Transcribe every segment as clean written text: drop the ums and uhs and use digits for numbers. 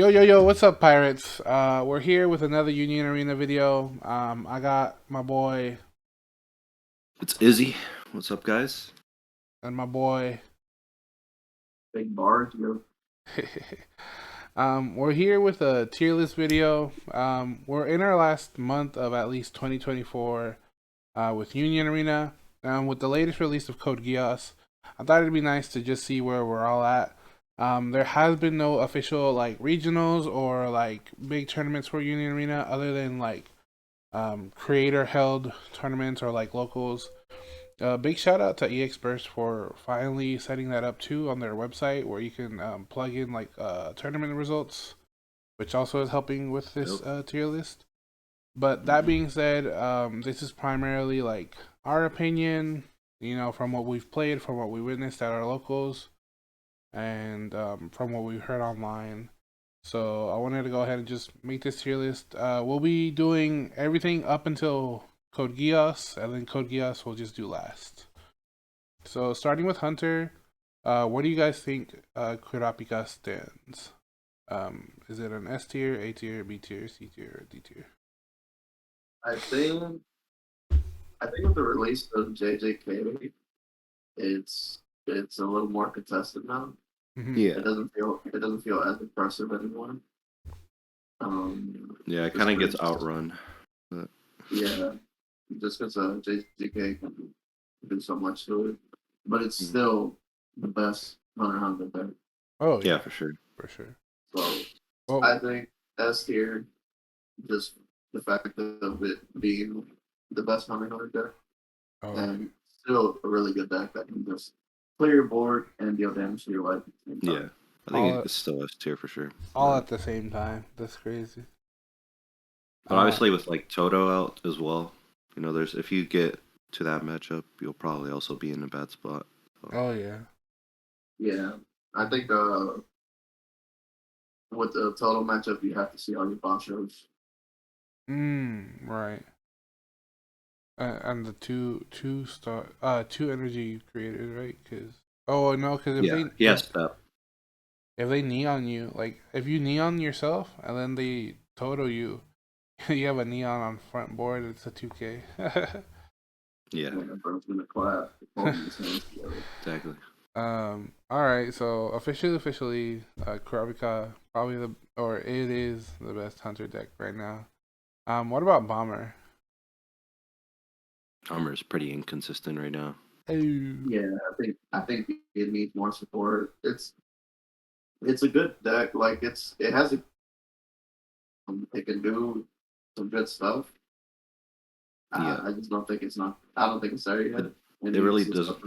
Yo, what's up, pirates? We're here with another Union Arena video. I got my boy It's Izzy. What's up, guys? and my boy. Big bars, yo. We're here with a tier list video. We're in our last month of at least 2024 with Union Arena. With the latest release of Code Geass, I thought it'd be nice to just see where we're all at. There has been no official like regionals or like big tournaments for Union Arena other than like creator held tournaments or like locals. Big shout out to EXPerts for finally setting that up too on their website where you can plug in like tournament results, which also is helping with this tier list. But that being said, this is primarily like our opinion, from what we've played, from what we witnessed at our locals, and from what we heard online. So I wanted to go ahead and just make this tier list. We'll be doing everything up until Code Geass, and then Code Geass we'll just do last. So starting with Hunter, where do you guys think Kurapika stands? Is it an S tier, A tier, B tier, C tier, or D tier? I think with the release of JJK, it's a little more contested now. Mm-hmm. Yeah, It doesn't feel as impressive anymore. yeah, it kind of gets outrun. But... Yeah, just because JJK can do so much to it, but it's still the best Hunter x Hunter there. Oh yeah, for sure. So Oh. I think S tier, just the fact of it being the best Hunter x Hunter deck, and still a really good deck that can just clear your board and deal damage to your life. Yeah, I think it's still S tier for sure. All at the same time. That's crazy. But obviously, with like Toto out as well, there's if you get to that matchup, you'll probably also be in a bad spot. So. Oh yeah. Yeah, I think with the total matchup, you have to see all your boss shows. Right. And the two energy creators, right? Because if they neon you, like if you neon yourself and then they total you, you have a neon on front board. It's a 2K. Yeah. Exactly. All right. So officially, Kurapika it is the best hunter deck right now. What about Bomber? Bomber is pretty inconsistent right now. Yeah, I think it needs more support. It's a good deck. Like it can do some good stuff. Yeah. I just don't think it's not. I don't think it's there yet. It really doesn't.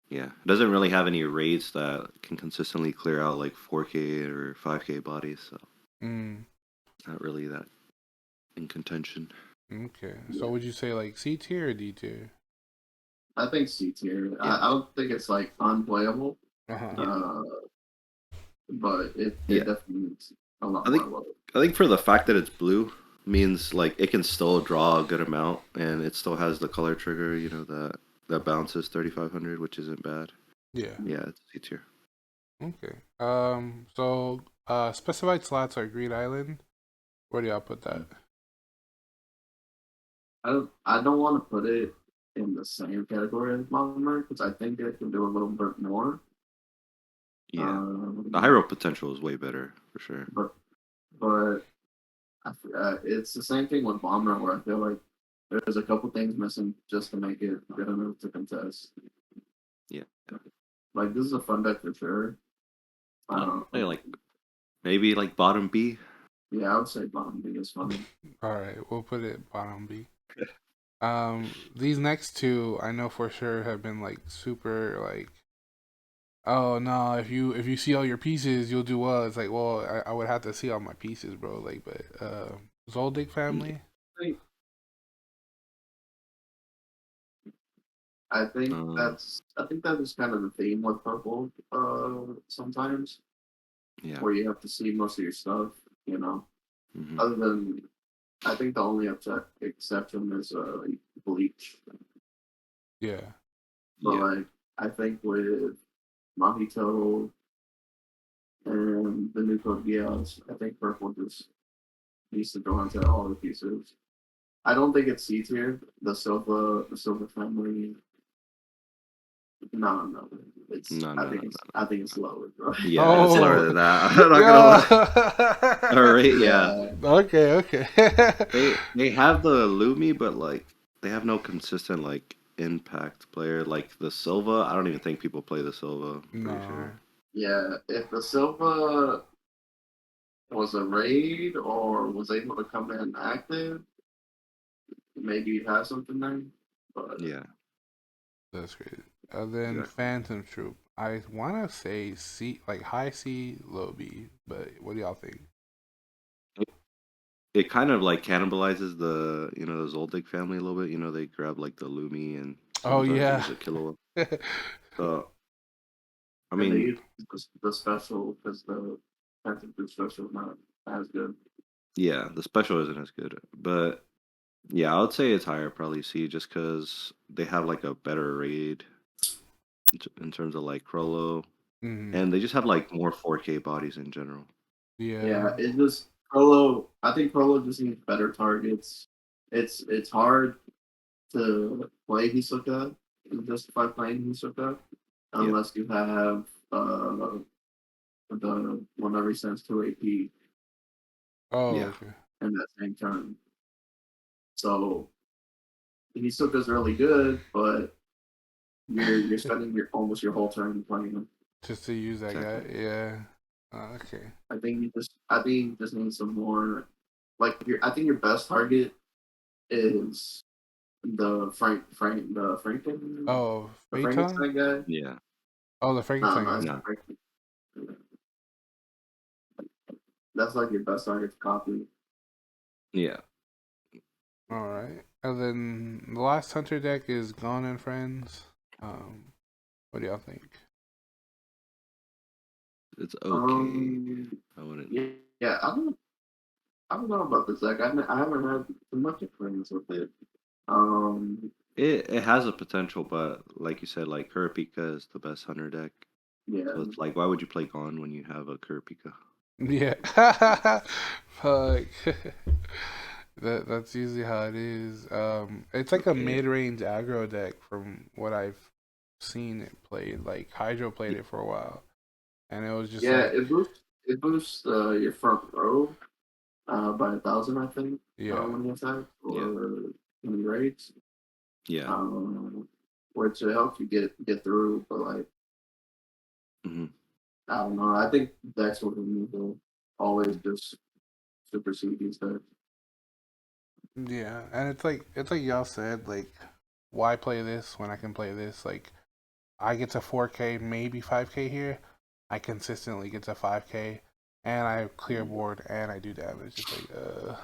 Yeah, it doesn't really have any raids that can consistently clear out like 4K or 5K bodies. So not really that in contention. Okay, so would you say like C tier or D tier? I think C tier. Yeah. I don't think it's like unplayable. But it definitely needs a lot more. I think for the fact that it's blue means like it can still draw a good amount, and it still has the color trigger. That bounces 3,500, which isn't bad. Yeah. Yeah, it's C tier. Okay. So specified slots are Green Island. Where do y'all put that? I don't want to put it in the same category as Bomber because I think it can do a little bit more. Yeah, the high roll potential is way better for sure. But it's the same thing with Bomber where I feel like there's a couple things missing just to make it good enough to contest. Yeah, like this is a fun deck for sure. Maybe like bottom B. Yeah, I would say bottom B is fun. All right, we'll put it bottom B. These next two I know for sure have been like super like, oh no, if you see all your pieces you'll do well. It's like, well, I would have to see all my pieces, bro. Like, but Zoldyck family. I think that is kind of the theme with purple. Sometimes, where you have to see most of your stuff. Other than, I think the only exception is Bleach. Yeah. But like, I think with Mahito and the new code Geass. I think purple just needs to go into all the pieces. I don't think it's C tier. The silver family. No. I think it's lower, bro. Yeah, it's lower than that. I'm not Yeah. gonna lie. All right, yeah. Okay. They have the Lumi, but like they have no consistent like impact player like the Silva. I don't even think people play the Silva. I'm pretty No. sure. Yeah, if the Silva was a raid or was able to come in active, maybe you'd have something there. But Yeah. That's great. Then Exactly. Phantom Troop. I want to say C, like high C, low B, but what do y'all think? It kind of like cannibalizes the the Zoldyck family a little bit. They grab like the Lumi and Oh sometimes yeah. use a Killua. So I and they mean, use the special because the Phantom Blue special is not as good. yeah, the special isn't as good, but yeah, I would say it's higher probably C just because they have like a better raid in terms of like Crollo, Mm, and they just have like more 4K bodies in general. Yeah, yeah. it just Prolo. I think Prolo just needs better targets. It's hard to play Hisoka and justify playing Hisoka Yeah, unless you have the whenever he sends to AP Oh, yeah, okay. in that same turn. So Hisoka's really good, but you're spending your almost your whole turn playing him. Just to use that exactly. guy. Yeah. Okay. I think you just need some more like I think your best target is the Oh, the Phaeton? Frankenstein guy. Yeah, Oh, the No, Frankenstein it's guy. not no, Frankenstein. That's like your best target to copy. yeah. All right. And then the last hunter deck is Gone and Friends. What do y'all think? It's okay. Um, I wouldn't. yeah, yeah. I don't know about this deck. I haven't had too much experience with it. Um, It has a potential, but like you said, like Kurapika is the best hunter deck. yeah, So it's like, why would you play Gone when you have a Kurapika? Yeah. Fuck. That's usually how it is. It's like a Yeah, mid-range aggro deck from what I've seen it played. Like Hydro played it for a while, and it was just yeah. like, It boosts your front row by 1,000, I think, yeah, when you attack yeah, or when you raids. yeah. Um, which helps you get through, but like Hmm. I don't know. I think that's what we need to always just supersede these days. yeah. And it's like y'all said, like, why play this when I can play this? Like, I get to 4K, maybe 5K here. I consistently get to 5K, and I clear board and I do damage. It's like,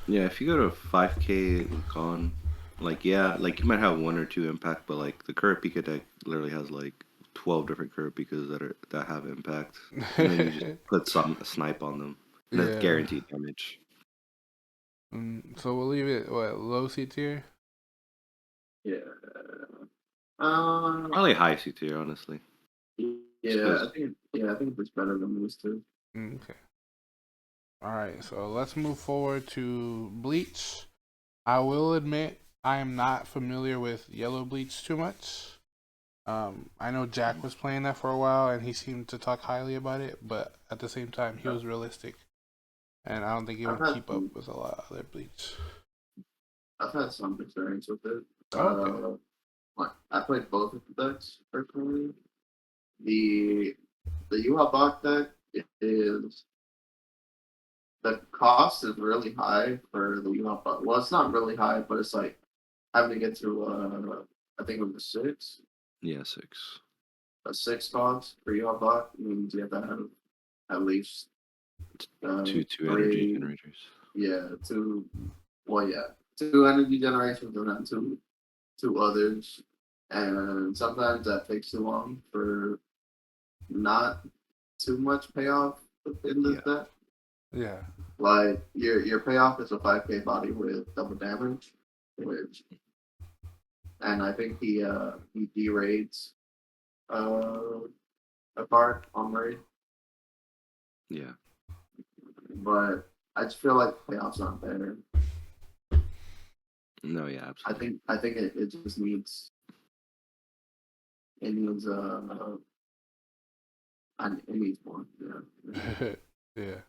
Yeah, if you go to 5K Gone, like yeah, like you might have one or two impact, but like the Kurapika deck literally has like 12 different Kurapikas that have impact, and then you just put some snipe on them, and that's yeah. guaranteed damage. So we'll leave it what, low C tier. Yeah. Uh, Probably high C tier, honestly, just yeah. because. I think it's better than those two. Okay. All right. So let's move forward to Bleach. I will admit I am not familiar with Yellow Bleach too much. I know Jack was playing that for a while, and he seemed to talk highly about it, but at the same time, he was realistic, and I don't think he I've would had keep up some, with a lot of other Bleach. I've had some experience with it. Oh, okay. Like I played both of the decks personally. The the Yuha Bach deck is the cost is really high for the Yuha Bach. Well, it's not really high, but it's like having to get to I think it was Yeah, 6. a six cost for Yuha Bach means you have to have at least Two energy three, generators. yeah, two, well, yeah, two energy generations and then two others, and sometimes that takes too long for not too much payoff in this Yeah, deck. Yeah. Like your payoff is a 5K body with double damage, which and I think he deraids uh a card on raid. Yeah. But I just feel like playoffs not there. No, yeah, absolutely. I think it just needs it needs it needs more. Yeah. Yeah.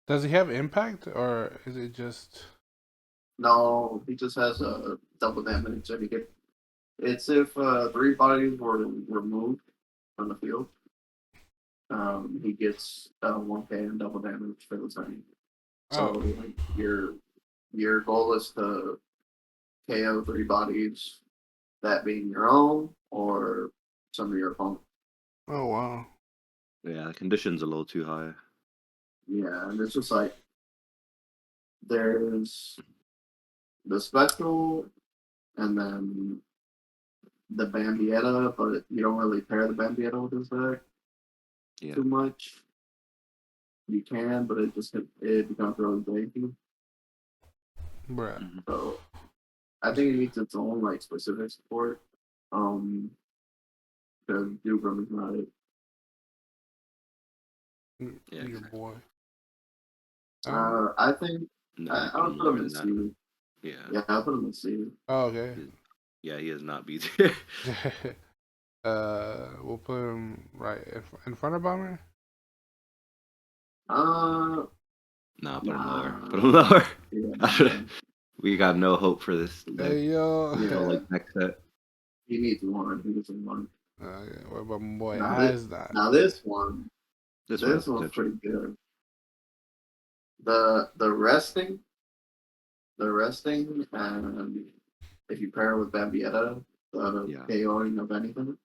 Does he have impact, or is it just? No, he just has a double damage. And it's if 3 bodies were removed from the field, he gets 1K and double damage for the time. So Oh, like your goal is to KO 3 bodies, that being your own or some of your opponent. oh wow. Yeah, the condition's a little too high. Yeah, and it's just like there's the special and then the Bambietta, but you don't really pair the Bambietta with his deck too much. You can, but it becomes really janky. Bruh. So I think it needs its own like specific support. Because Dubram is not it. Yeah, Your boy. I think no, you I'll put him in C. Yeah, I'll put him in C. Oh, okay. Yeah, he is not B. We'll put him right in front of Bomber. Uh, No, put him lower. Put him lower. Yeah. We got no hope for this. Hey yo. Yeah. Like next set. He needs one. He needs one. What about my boy Now Asda? Now this one's one's pretty good. The resting, and if you pair it with Bambietta, the KOing of anything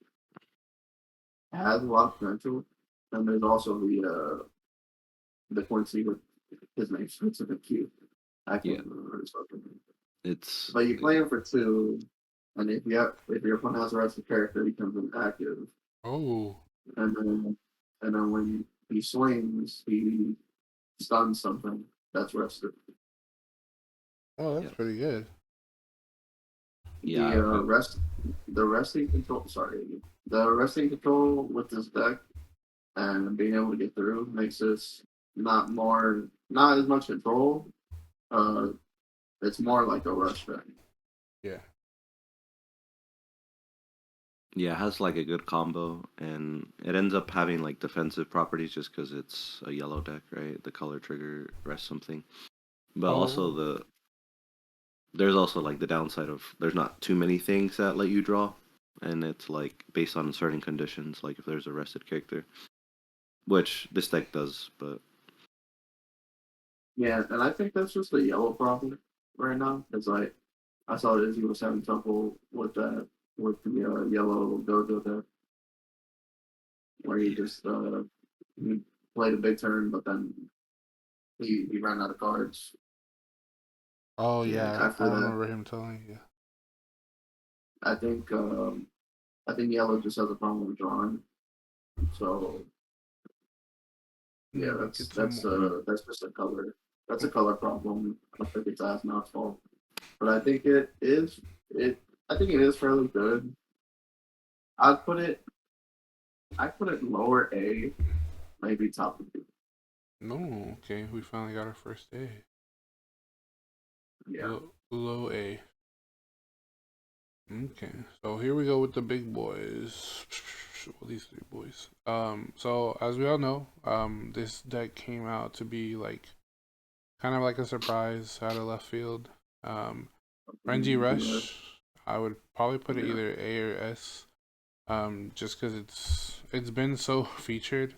has a lot of potential. And there's also the Quincy with his name starts with a Q. I can't remember his fucking name. But you play him for 2, and if your opponent has a rested character, he becomes inactive. Oh. And then when he swings, he stuns something that's rested. Oh, that's pretty good. Yeah. The resting control. Sorry, the resting control with this deck and being able to get through makes this not as much control. It's more like a rush deck. Yeah. Yeah, it has like a good combo, and it ends up having like defensive properties just because it's a yellow deck, right? The color trigger rest something, but also there's also like the downside of there's not too many things that let you draw, and it's like based on certain conditions, like if there's a rested character, which this deck does, but yeah, and I think that's just a yellow problem right now. It's like I saw Izzy was having trouble with that with the yellow Dojo deck, where he just he played a big turn, but then he ran out of cards. Oh yeah, After I that, remember him telling you. I think yellow just has a problem with drawing. So yeah, that's just a color. That's a color problem. I don't think it's Asnot's fault, but I think it is. I think it is fairly good. I'd put it lower A, maybe top B. No, okay, we finally got our first A. Yeah. Low A. Okay, so here we go with the big boys. Well, these 3 boys. So as we all know, this deck came out to be like kind of like a surprise out of left field. Frenzy Rush, I would probably put it either A or S. Just because it's been so featured,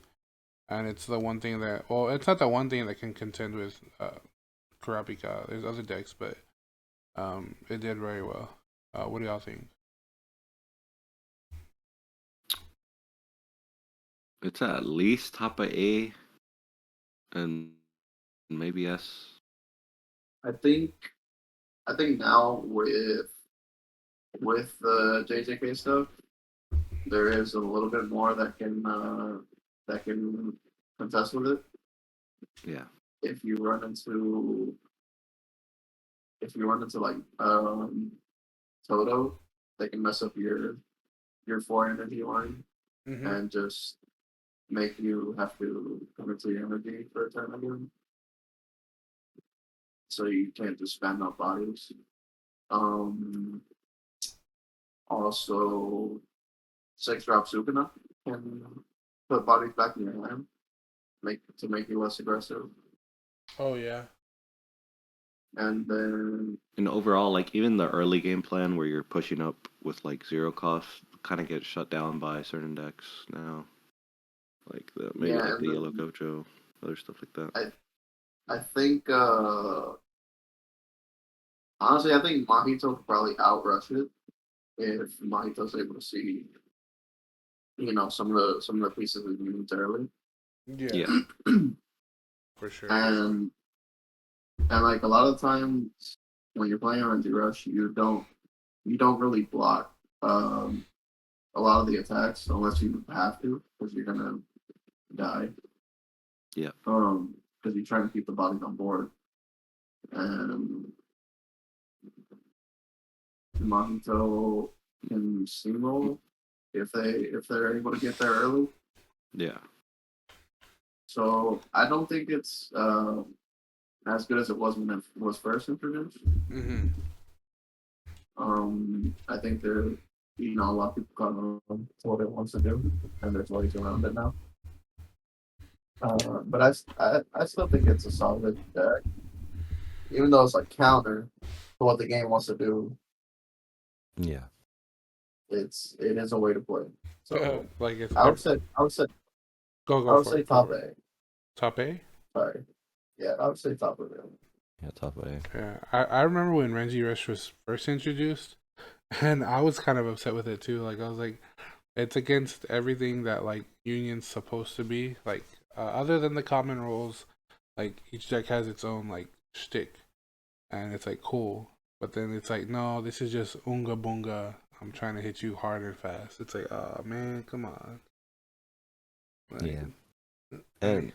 and it's the one thing that it's not the one thing that can contend with Kurapika. There's other decks, but it did very well. What do y'all think? it's at least top of A, and maybe S. I think now with the JJK stuff, there is a little bit more that can contest with it. Yeah. If you run into like Toto, they can mess up your 4 energy line and just make you have to come into your energy for a turn again. So you can't just spam out bodies. Also, 6-drop Sukuna can put bodies back in your hand, make you less aggressive. Oh yeah. And then overall, like even the early game plan where you're pushing up with like 0 cost kind of gets shut down by certain decks now. Like maybe like the Yellow Gojo, other stuff like that. I think honestly, I think Mahito could probably outrush it if Mahito's able to see, some of the pieces of units early. Yeah. For sure. And like a lot of times when you're playing RNG Rush, you don't really block a lot of the attacks unless you have to, because you're gonna die. Yeah. Because you're trying to keep the bodies on board. And Mahito can steamroll if they're able to get there early. Yeah. So I don't think it's as good as it was when it was first introduced. Mm-hmm. I think there, a lot of people caught on to what it wants to do, and there's ways around it now. But I still think it's a solid deck, even though it's like counter to what the game wants to do. Yeah. It is a way to play. So like it's I would say go I would say top A. Top A? Sorry. Yeah, I would say top A. Yeah, top A. Yeah, I remember when Renji Rush was first introduced, and I was kind of upset with it too. Like I was like, it's against everything that like Union's supposed to be. Like other than the common rules, like each deck has its own like shtick, and it's like cool. But then it's like, no, this is just Unga Bunga. I'm trying to hit you hard and fast. It's like, oh man, come on. Like, yeah. And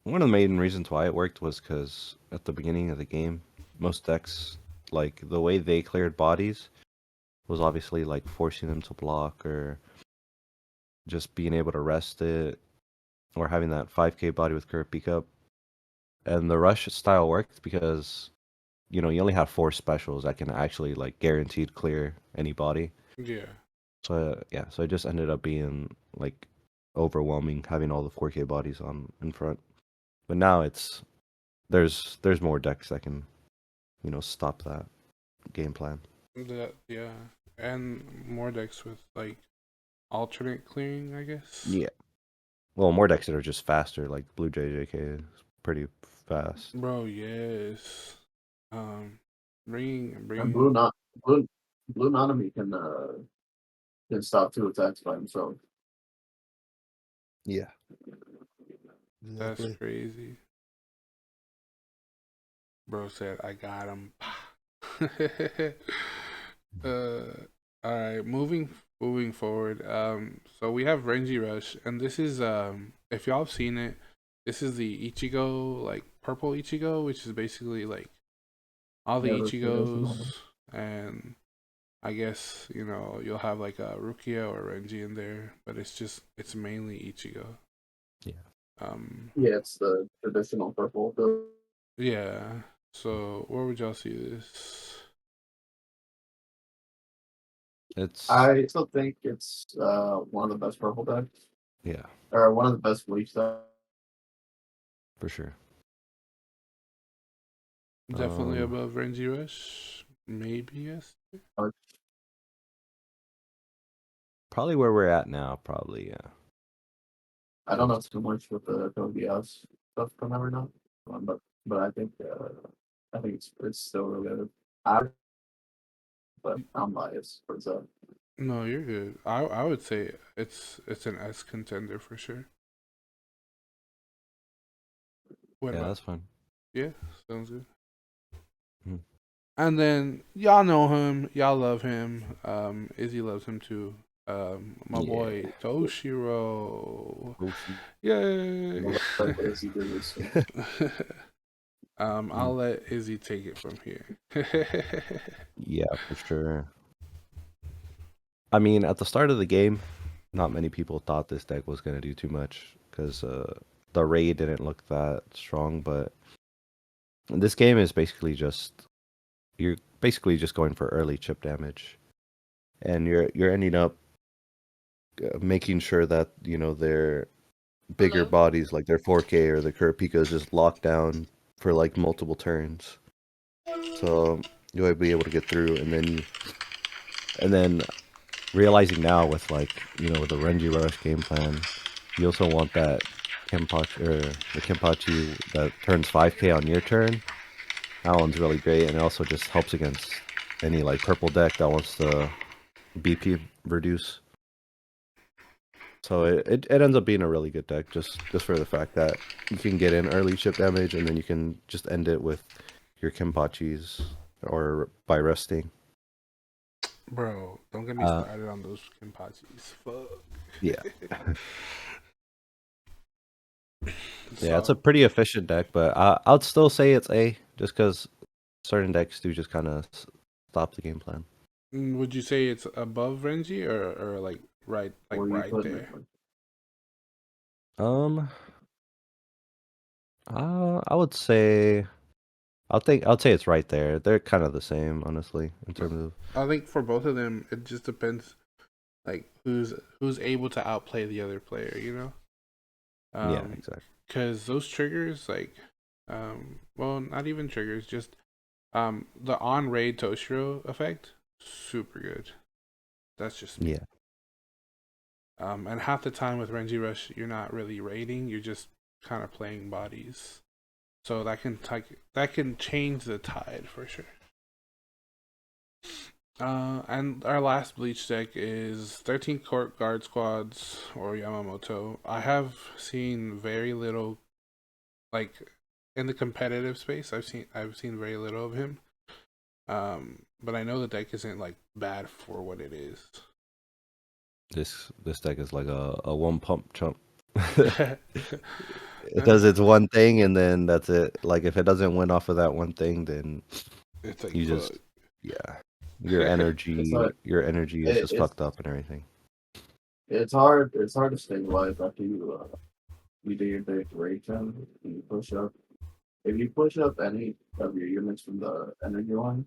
one of the main reasons why it worked was because at the beginning of the game, most decks, like the way they cleared bodies was obviously like forcing them to block or just being able to rest it or having that 5k body with curve peak up. And the rush style worked because, you only have 4 specials that can actually like guaranteed clear any body. Yeah. So so it just ended up being like overwhelming having all the 4k bodies in front. But now there's more decks that can, stop that game plan. Yeah, and more decks with like alternate clearing, I guess. Yeah. Well, more decks that are just faster, like Blue JJK is pretty fast. Bro, yes. Bring. And Blue Nanami can stop 2 attacks by himself. Yeah. That's crazy. Bro said, "I got him." All right. Moving forward. So we have Renji Rush, and this is if y'all have seen it, this is the Ichigo, like purple Ichigo, which is basically like all the Ichigos, and I guess you'll have like a Rukia or Renji in there, but it's mainly Ichigo. Yeah. Yeah, it's the traditional purple build. Yeah. So where would y'all see this? I still think it's one of the best purple decks. Yeah. Or one of the best Bleach decks. For sure. Definitely above Renji Rush. Maybe yes. Probably where we're at now. Probably yeah. I don't know too much with the Geass stuff coming right now, but I think it's still really good. But I'm biased for that. No, you're good. I would say it's an S contender for sure. That's fine. Yeah, sounds good. Mm-hmm. And then y'all know him, y'all love him. Izzy loves him too. My boy Toshiro. Yay! I'll let Izzy take it from here. Yeah, for sure. I mean, at the start of the game, not many people thought this deck was going to do too much. because the raid didn't look that strong. But this game is basically you're basically just going for early chip damage, and you're ending up making sure that their bigger bodies like their 4K or the Kurapika is just locked down for like multiple turns. So you'll be able to get through, and then realizing now with with the Renji Rush game plan, you also want that Kenpachi or the Kenpachi that turns 5K on your turn. That one's really great, and it also just helps against any like purple deck that wants to BP reduce. So it ends up being a really good deck just for the fact that you can get in early chip damage, and then you can just end it with your Kenpachis or by resting. Bro, don't get me started on those Kenpachis. Fuck. Yeah. Yeah, it's a pretty efficient deck, but I'd still say it's A, just because certain decks do just kind of stop the game plan. Would you say it's above Renji or like right there? I would say, I'd say it's right there. They're kind of the same, honestly, in terms of. I think for both of them, it just depends, like who's able to outplay the other player, you know? Yeah, exactly. Because those triggers, like, well, not even triggers, just the on raid Toshiro effect, super good. That's just me. Yeah. And half the time with Renji Rush, you're not really raiding; you're just kind of playing bodies. So that can change the tide for sure. And our last Bleach deck is 13 Court Guard Squads or Yamamoto. I have seen very little, like in the competitive space. I've seen very little of him. But I know the deck isn't like bad for what it is. This deck is like a one pump chump. It does its one thing, and then that's it. Like if it doesn't win off of that one thing, then it's like you just your energy is just fucked up and everything. It's hard to stay alive after you do your big raid turn and you push up. If you push up any of your units from the energy line,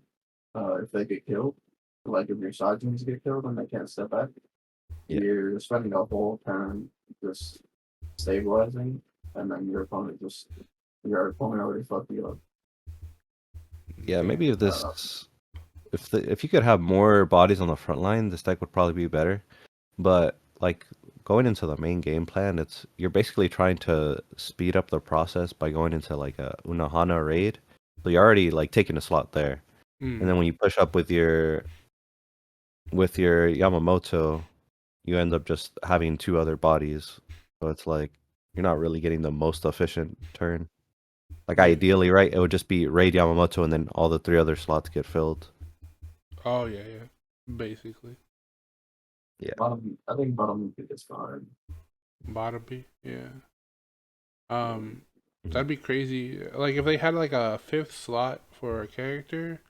if they get killed, like if your side units get killed and they can't step back, you're spending a whole turn just stabilizing, and then your opponent already fucked you up. Yeah, maybe if you could have more bodies on the front line, this deck would probably be better. But like going into the main game plan, you're basically trying to speed up the process by going into like a Unohana raid. So you're already like taking a slot there, and then when you push up with your Yamamoto, you end up just having two other bodies. So it's like you're not really getting the most efficient turn. Like ideally, right? It would just be raid Yamamoto, and then all the three other slots get filled. Oh yeah, basically. Yeah, I think bottom pick is fine. Bottom B, yeah. That'd be crazy. Like if they had like a fifth slot for a character,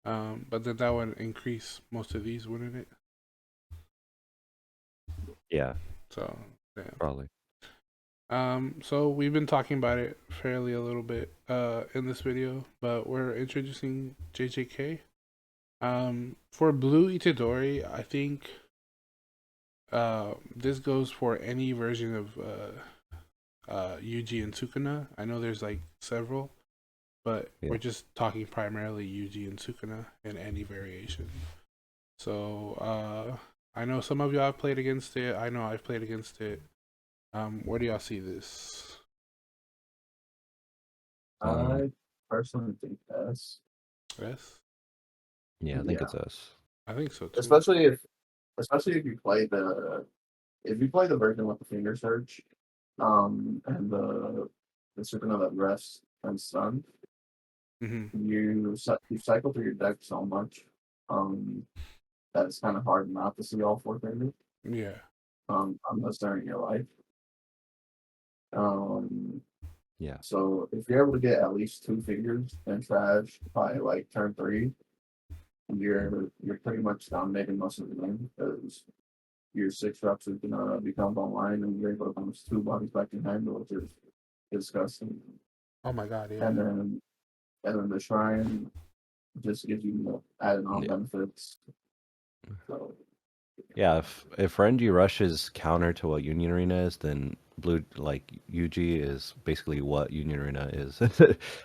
but then that would increase most of these, wouldn't it? Yeah. So yeah. Probably. So we've been talking about it fairly a little bit in this video, but we're introducing JJK. For Blue Itadori, I think this goes for any version of Yuji and Sukuna. I know there's like several, but we're just talking primarily Yuji and Sukuna in any variation. So I know some of y'all have played against it. I know I've played against it. Where do y'all see this? I personally think S. S? Yeah, I think it's S. I think so too. Especially if you play the version with the finger search, and the Sukuna that rests and stun. You cycle through your deck so much, that it's kind of hard not to see all four fingers. Yeah. Unless they're in your life. Yeah. So if you're able to get at least two fingers and trash by like turn 3, you're pretty much dominating most of the game because your 6 drops is gonna become online and you're able to bounce 2 bodies back in hand, which is disgusting. Oh my god, yeah. And then the shrine just gives you added on benefits. So Yeah, if Renji Rush is counter to what Union Arena is, then Blue like UG is basically what Union Arena is.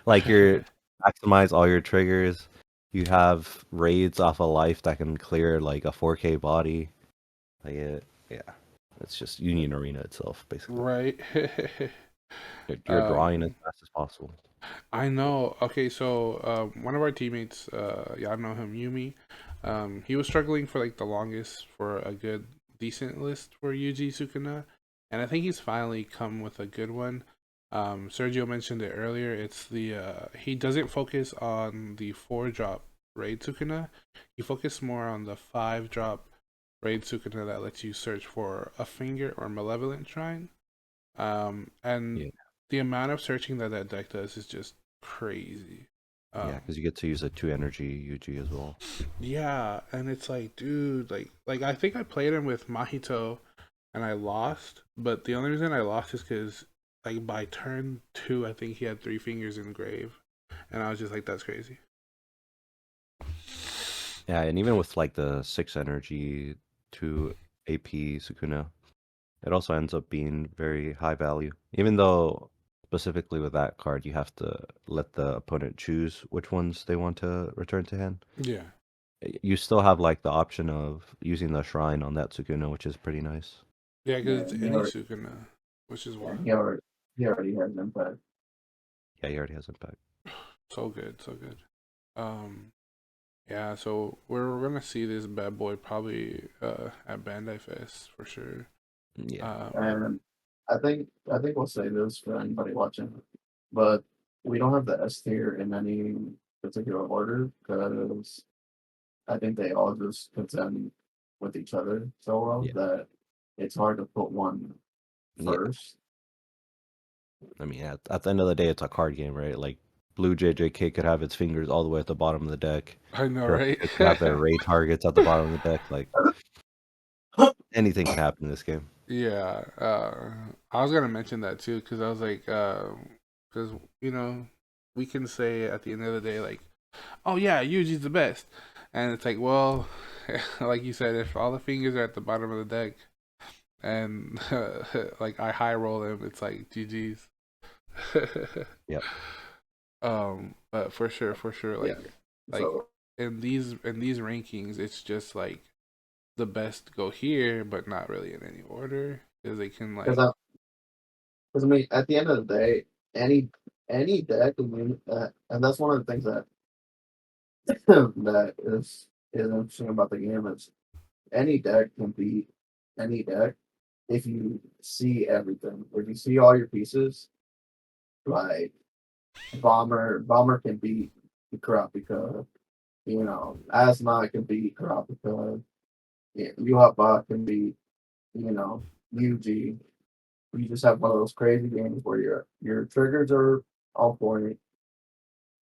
Like you're maximize all your triggers. You have raids off a life that can clear like a 4K body. Like yeah, it's just Union Arena itself, basically. Right. You're drawing as fast as possible. I know. Okay, so one of our teammates, y'all know him, Yumi. He was struggling for like the longest for a good, decent list for UG Sukuna, and I think he's finally come with a good one. Sergio mentioned it earlier. It's the he doesn't focus on the 4-drop raid Sukuna. He focused more on the 5-drop raid Sukuna that lets you search for a finger or malevolent shrine. And Yeah. the amount of searching that that deck does is just crazy. Yeah, because you get to use a 2 energy UG as well. Yeah, and it's like, dude, like I think I played him with Mahito, and I lost. But the only reason I lost is because like by turn 2, I think he had 3 fingers in grave, and I was just like, that's crazy. Yeah, and even with like the 6 energy 2 AP Sukuna, it also ends up being very high value. Even though specifically with that card, you have to let the opponent choose which ones they want to return to hand. Yeah. You still have like the option of using the shrine on that Sukuna, which is pretty nice. Yeah, because it's any Sukuna, which is why. he already has impact. Yeah, he already has impact. So good, so good. Yeah, so we're gonna see this bad boy probably at Bandai Fest for sure. Yeah. And I think we'll say this for anybody watching, but we don't have the S tier in any particular order because I think they all just contend with each other so well that it's hard to put one first. I mean, at the end of the day, it's a card game, right? Like Blue JJK could have its fingers all the way at the bottom of the deck. I know, right? It could have their raid targets at the bottom of the deck. Like anything can happen in this game. Yeah, I was gonna mention that too because I was like, because you know, we can say at the end of the day like, oh yeah, Yuji's the best, and it's like, well, like you said, if all the fingers are at the bottom of the deck, and like I high roll them, it's like GG's. Yep. But for sure, like, So, in these rankings, it's just like the best go here, but not really in any order because they can like. because I mean, at the end of the day, any deck, and that's one of the things that that is interesting about the game is any deck can beat any deck if you see everything. If you see all your pieces, like Bomber can beat Kurapika, Asma can beat Kurapika, Yuhapa can beat, UG. You just have one of those crazy games where your triggers are on point,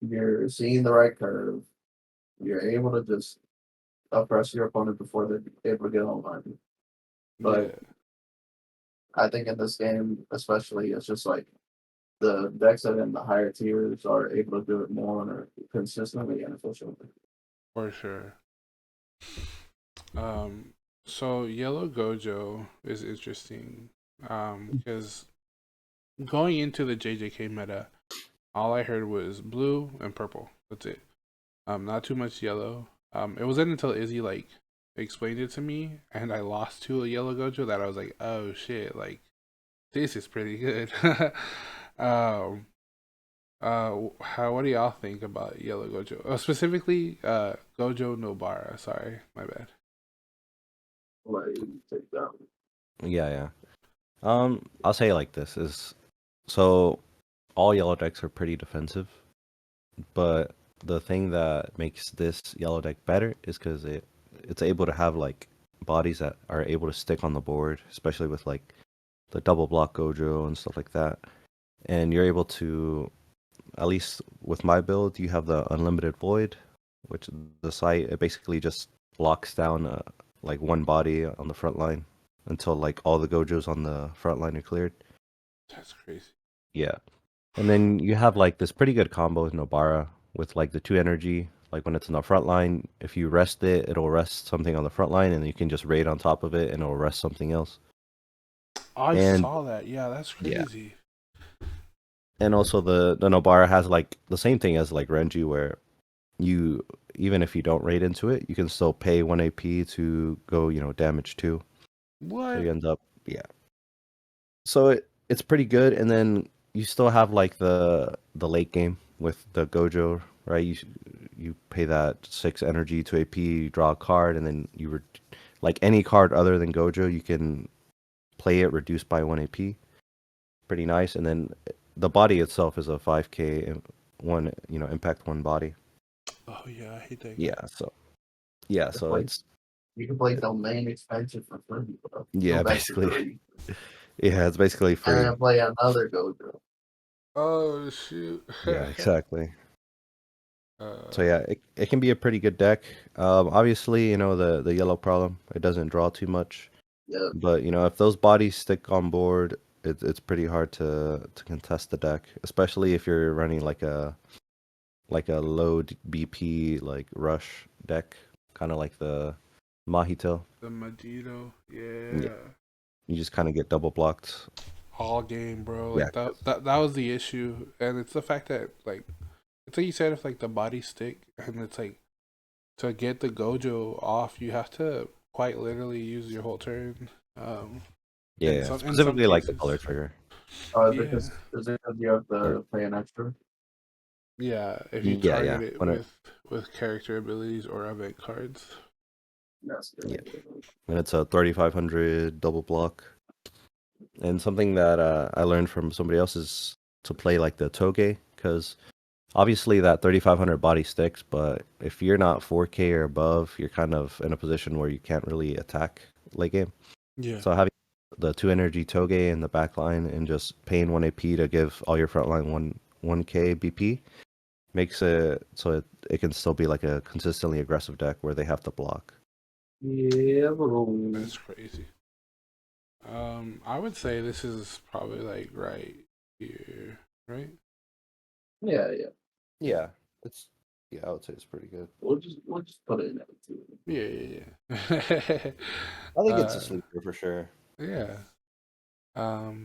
you're seeing the right curve, you're able to just oppress your opponent before they're able to get online. But I think in this game, especially, it's just like the decks that in the higher tiers are able to do it more consistently and efficiently. For sure. So Yellow Gojo is interesting. Because going into the JJK meta, all I heard was blue and purple. That's it. Not too much yellow. It wasn't until Izzy like explained it to me and I lost to a Yellow Gojo that I was like, oh shit, like this is pretty good. What do y'all think about Yellow Gojo? Specifically, Gojo Nobara. Sorry, my bad. Take that. Yeah. I'll say it like this is so all yellow decks are pretty defensive, but the thing that makes this yellow deck better is because it's able to have like bodies that are able to stick on the board, especially with like the double block Gojo and stuff like that. And you're able to, at least with my build, you have the unlimited void, which the site it basically just locks down like one body on the front line until like all the Gojos on the front line are cleared. That's crazy. Yeah. And then you have like this pretty good combo with Nobara with like the 2 energy. Like when it's in the front line, if you rest it, it'll rest something on the front line, and then you can just raid on top of it, and it'll rest something else. I And saw that. Yeah, that's yeah, crazy. and also the Nobara has like the same thing as like Renji, where you even if you don't raid into it, you can still pay 1 AP to go, damage 2. What? So you end up, yeah. So it's pretty good, and then you still have like the late game with the Gojo, right? You pay that 6 energy to AP, you draw a card, and then like any card other than Gojo, you can play it reduced by 1 AP. Pretty nice, and then the body itself is a 5k impact 1 body. Oh yeah, I hate that. Yeah, so it's you can play the main expansion for free, bro. yeah, Go back to basically. 3. Yeah, it's basically And free. then play another Gojo. Oh shoot. Yeah, exactly. Uh, So yeah, it can be a pretty good deck. Obviously, the yellow problem, it doesn't draw too much. Yeah. But if those bodies stick on board, it's pretty hard to contest the deck, especially if you're running like a low BP like rush deck, kind of like the Mahito. the Majito, Yeah. yeah. You just kind of get double blocked. All game, bro. Yeah. Like that was the issue, and it's the fact that like it's like you said, if like the body stick, and it's like to get the Gojo off, you have to quite literally use your whole turn. Yeah, in some specifically like the cases. color trigger. Is Yeah. it because you have to play an extra? Yeah, if you Yeah, target it when with character abilities or event cards. That's good. Yeah. And it's a 3500 double block. And something that I learned from somebody else is to play like the Toge, because obviously that 3500 body sticks, but if you're not 4K or above, you're kind of in a position where you can't really attack late game. Yeah. So having the 2 energy Toge in the back line and just paying 1 AP to give all your frontline 1k BP makes it so it can still be like a consistently aggressive deck where they have to block. Yeah, bro. That's crazy. I would say this is probably like right here, right? Yeah. Yeah, I would say it's pretty good. We'll just put it in there too. Yeah. I think it's a sleeper for sure. Yeah.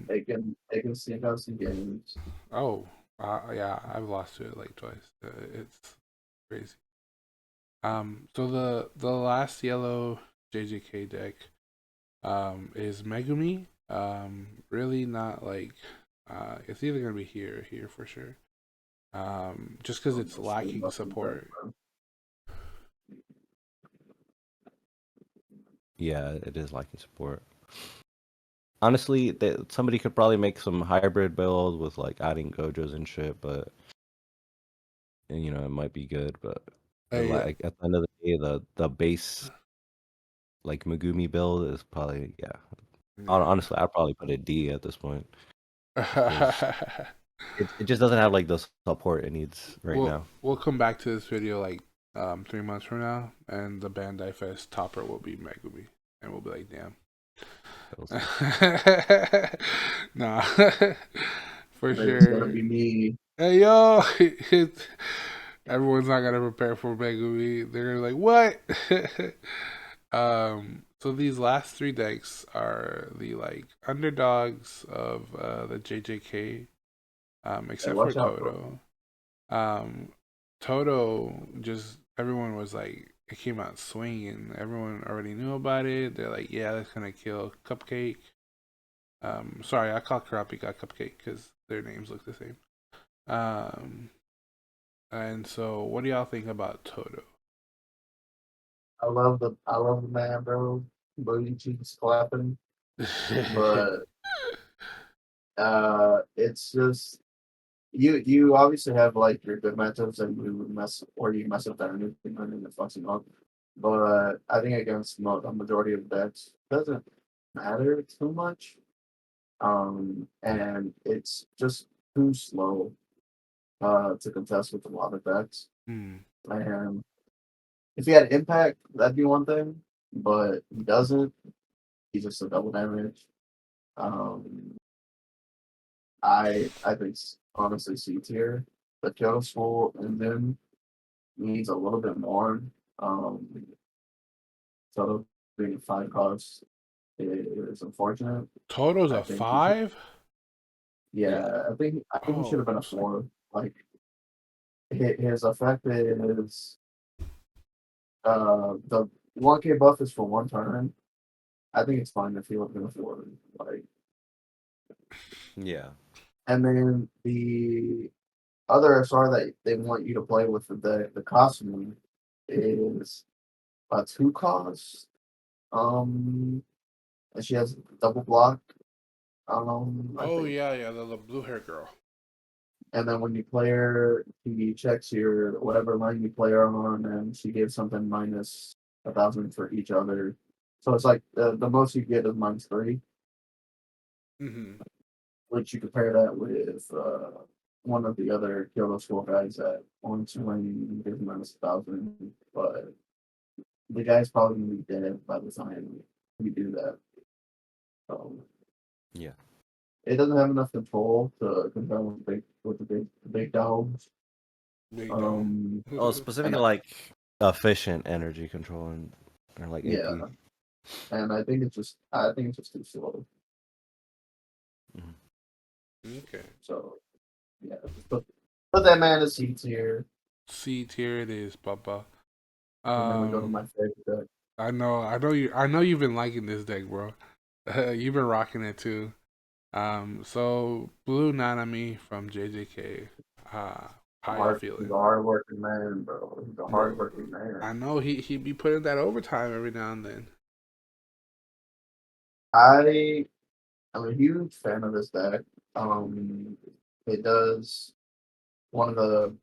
They can sneak out some games. Oh, yeah. I've lost to it like twice. It's crazy. So the last yellow JJK deck, is Megumi. Really not like, it's either gonna be here or here for sure. Just because it's lacking support. Yeah, it is lacking support. Honestly, somebody could probably make some hybrid build with like adding Gojos and shit, but it might be good. But like at the end of the day, the base like Megumi build is probably Honestly, I'd probably put a D at this point. It just doesn't have like the support it needs now. We'll come back to this video like 3 months from now, and the Bandai Fest topper will be Megumi, and we'll be like, damn. Nah, for sure. It's gonna be me. Hey yo, everyone's not gonna prepare for Megumi. They're gonna be like, what? So these last 3 decks are the like underdogs of the JJK, except for Toto. Toto, just everyone was like, it came out swinging. Everyone already knew about it. They're like, yeah, that's gonna kill Cupcake. Sorry, I call Kurapika Cupcake because their names look the same. And so, what do y'all think about Toto? I love the man, bro. Booty cheeks clapping, but it's just you obviously have like your good matchups and you mess up that anything and it fucks them up. But I think against the majority of decks doesn't matter too much. And it's just too slow to contest with a lot of decks. And if he had impact, that'd be one thing, but he doesn't. he's just a double damage. I think honestly C tier. The Kyoto School and then needs a little bit more. So being a 5 cost is unfortunate. Toto's I a think 5? Yeah, I think he should have been a 4. Like his effect is the 1K buff is for 1 turn. I think it's fine if he would have been a 4. Like Yeah. and then the other SR that they want you to play with the costume is a 2 cost. And she has double block. Oh yeah, the blue hair girl. And then when you play her, she checks your whatever line you play her on, and she gives something minus 1,000 for each other. So it's like the most you get is -3. Mm-hmm. Which you compare that with one of the other Kyoto School guys that on 2 lane gives -1,000, but the guy's probably gonna be dead by the time we do that. Yeah. It doesn't have enough control to compare with the big dogs. Big dog. Oh, specifically like efficient energy control and or like yeah, AP. and I think it's just too slow. Okay. So yeah, just put that man in C tier. C tier it is, Papa. And then we go to my favorite deck. I know you've been liking this deck, bro. You've been rocking it too. So Blue Nanami from JJK. How y'all feeling? He's a hardworking man, bro. He's a hardworking man. I know he be putting that overtime every now and then. I'm a huge fan of this deck. It does one of the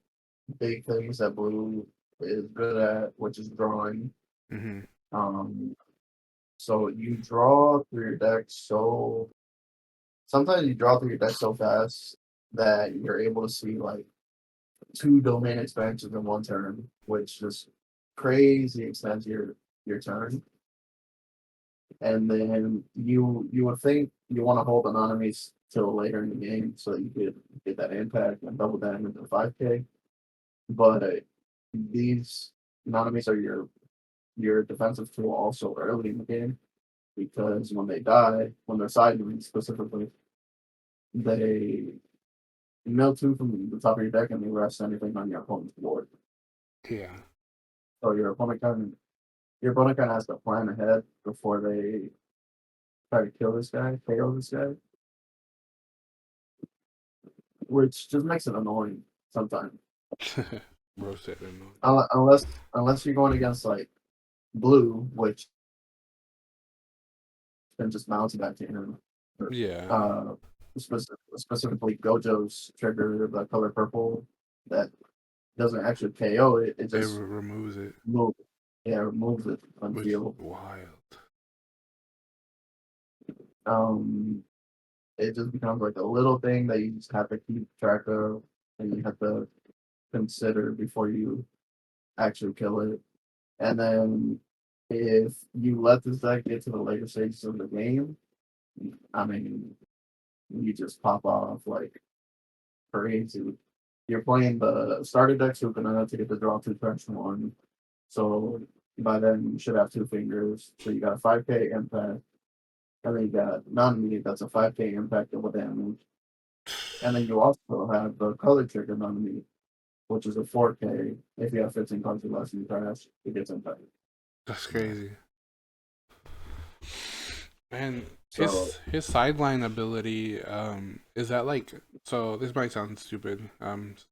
big things that Blue is good at, which is drawing. Mm-hmm. So you draw through your deck so. Sometimes you draw through your deck so fast that you're able to see like 2 domain expansions in 1 turn, which just crazy extends your turn. And then you would think you want to hold anomalies till later in the game so that you could get that impact and double damage into 5K. But these anomalies are your defensive tool also early in the game because when they die, when they're sideways specifically, they mill 2 from the top of your deck and they rest anything on your opponent's board. Yeah. So your opponent kind of has to plan ahead before they try to kill this guy, KO this guy, which just makes it annoying sometimes. Bro said annoying. Unless you're going against like Blue, which can just bounce back to him. Yeah. Specifically Gojo's trigger, the color purple, that doesn't actually KO it. It just removes it. Removes it on Which field. Wild. It just becomes like a little thing that you just have to keep track of and you have to consider before you actually kill it. And then if you let this deck get to the later stages of the game, I mean, you just pop off like crazy. You're playing the starter deck Sukuna to get the draw 2 turns 1. So by then you should have 2 fingers. So you got a 5K impact. And then you got non-immediate, that's a 5K impact double damage. And then you also have the color trigger non-immediate, which is a 4K. If you have 15 cards or less in your crash, it gets impacted. That's crazy. And So, his sideline ability, is that like, so this might sound stupid,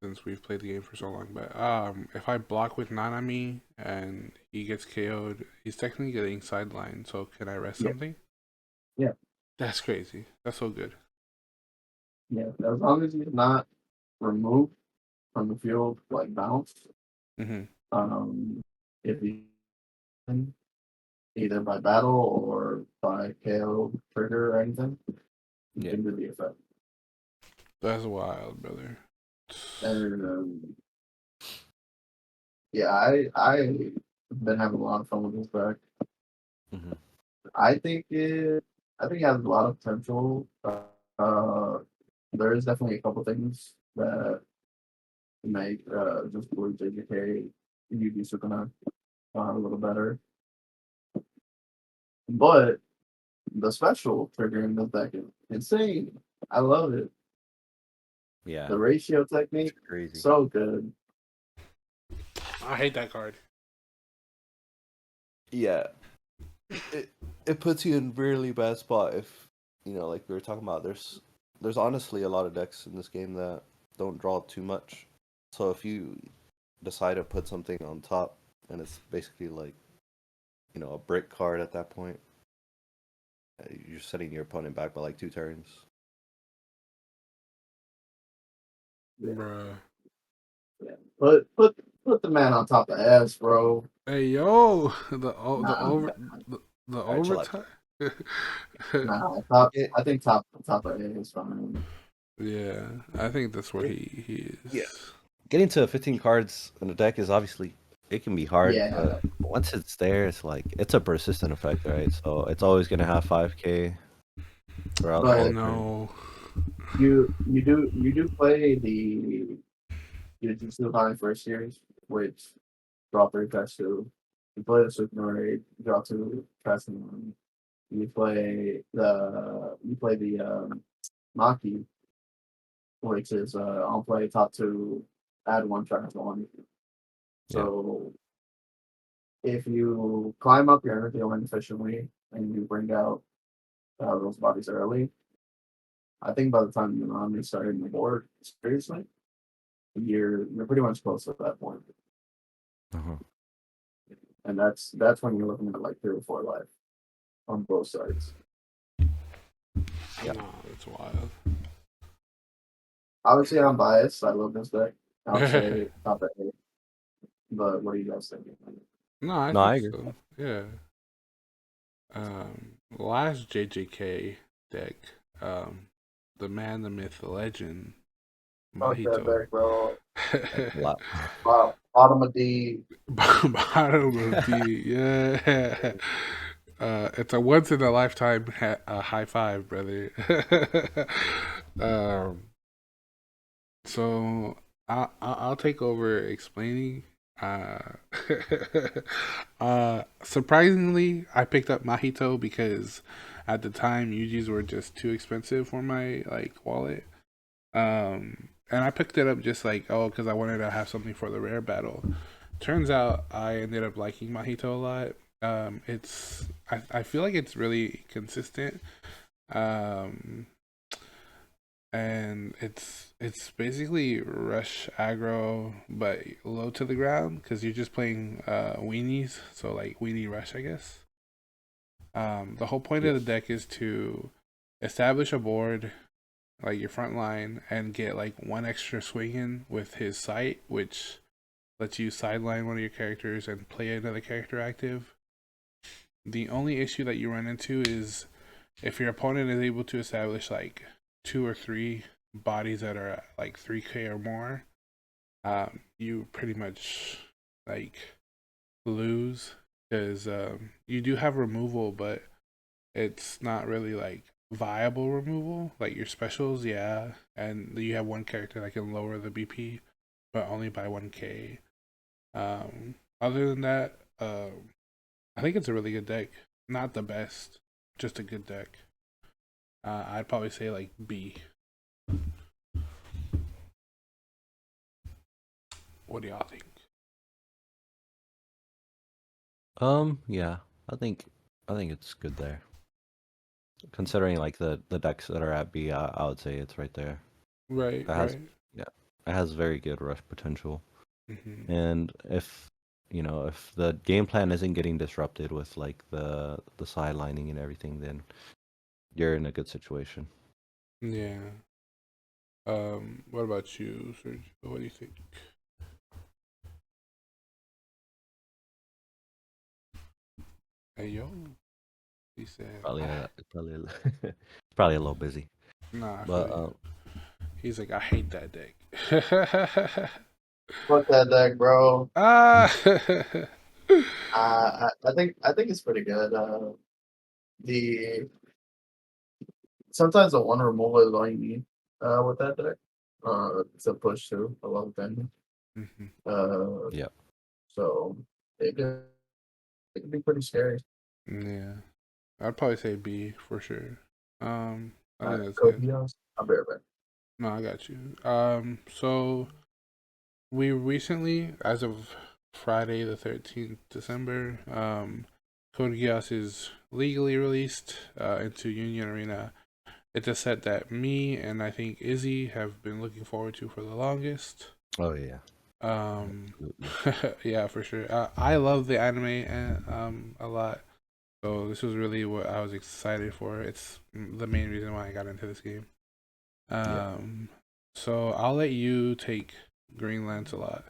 since we've played the game for so long, but if I block with Nanami and he gets KO'd, he's technically getting sideline, so can I rest something? Yeah. That's crazy. That's so good. Yeah, as long as he's not removed from the field, like bounced, if he either by battle or by KO trigger or anything, you can do the effect. That's wild, brother. And yeah, I been having a lot of fun with this deck. I think it has a lot of potential. There is definitely a couple things that make just Blue JJK Yugi Sukuna a little better. But the special triggering the deck is insane. I love it. Yeah, The ratio technique, crazy. so good. I hate that card. Yeah, it puts you in a really bad spot if like we were talking about. There's honestly a lot of decks in this game that don't draw too much. So if you decide to put something on top, and it's basically like a brick card at that point, you're setting your opponent back by like 2 turns. Yeah. Bruh. Yeah. Put the man on top of S, bro. Hey yo, the All right, chill out. overtime. I think top of A is fine. Yeah, I think that's what he is. Yeah. Getting to 15 cards in a deck is obviously it can be hard, Yeah. but once it's there, it's like it's a persistent effect, right? So it's always gonna have 5K throughout But all I the turns. know. you do play the Jujutsu High first series, which draw 3 press 2. You play the Super Raid, draw 2 press 1. You play the Maki, which is on play top 2, add 1 press 1. So if you climb up your energy line efficiently and you bring out those bodies early, I think by the time you're on starting the board seriously, you're pretty much close to that point. Uh-huh. And that's when you're looking at like 3 or 4 life on both sides. Yeah, no, it's wild. Obviously, I'm biased. I love this deck. I would say top 8. But what do you guys think? No, I I think agree. so. Yeah. Last JJK deck, the man, the myth, the legend, Fuck that deck, bro. Wow. Wow. Bottom of D. Bottom of D, yeah. It's a once in a lifetime high five, brother. So I'll take over explaining. Surprisingly, I picked up Mahito because at the time Yujis were just too expensive for my wallet. And I picked it up just because I wanted to have something for the rare battle. Turns out I ended up liking Mahito a lot. I feel like it's really consistent. And it's basically rush aggro but low to the ground because you're just playing weenies, so like weenie rush, I guess. The whole point of the deck is to establish a board, like your front line, and get like 1 extra swing in with his sight, which lets you sideline one of your characters and play another character active. The only issue that you run into is if your opponent is able to establish like 2 or 3 bodies that are like 3K or more, you pretty much lose because you do have removal, but it's not really like viable removal. Like your specials, yeah, and you have 1 character that can lower the BP, but only by 1K. Other than that, I think it's a really good deck. Not the best, just a good deck. I'd probably say like B. What do y'all think? Yeah, I think it's good there. Considering like the decks that are at B, I would say it's right there. Right, right. Yeah, it has very good rush potential. Mm-hmm. And if if the game plan isn't getting disrupted with like the sidelining and everything, then you're in a good situation. Yeah. What about you, Sergio? What do you think? Hey yo, he said. Probably probably a little busy. Nah, I But feel you. He's like, I hate that deck. Fuck that deck, bro. Ah. I think it's pretty good. the sometimes the one removal is all you need with that deck. To push through a lot of damage. Yeah. So it could be pretty scary. Yeah, I'd probably say B for sure. I think that's Code good. Geass. I'll be right back. No, I got you. So we recently, as of Friday the 13th December, Code Geass is legally released into Union Arena. It's a set that me and I think Izzy have been looking forward to for the longest. Oh yeah. Yeah, for sure. I love the anime a lot, so this was really what I was excited for. It's the main reason why I got into this game. So I'll let you take Green Lancelot,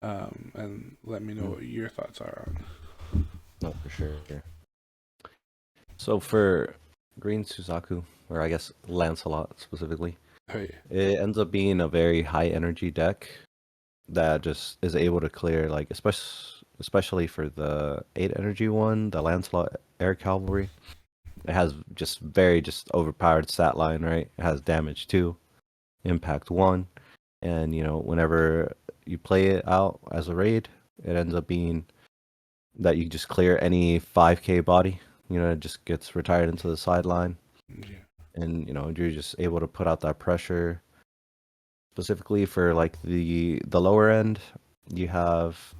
and let me know what your thoughts are on. No, for sure. So for Green Suzaku, or I guess Lancelot specifically, it ends up being a very high energy deck that just is able to clear, like, especially for the 8 energy one, the Lancelot Air Cavalry. It has just overpowered stat line, right? It has damage 2, impact 1, and whenever you play it out as a raid, it ends up being that you just clear any 5k body. It just gets retired into the sideline. Yeah. And you're just able to put out that pressure. Specifically for like the lower end, you have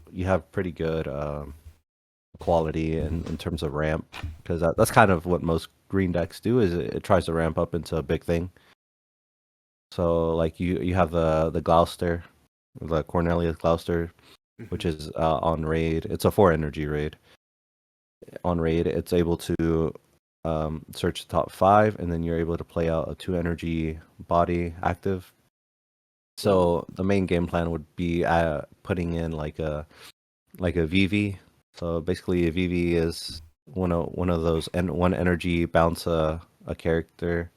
pretty good quality in terms of ramp, because that's kind of what most green decks do, is it tries to ramp up into a big thing. So like you have the Gloucester, the Cornelius Gloucester, which is on raid. It's a 4 energy raid. On raid, it's able to search the top 5, and then you're able to play out a 2 energy body active. So the main game plan would be putting in like a VV. So basically, a VV is one of those one energy bounce a character,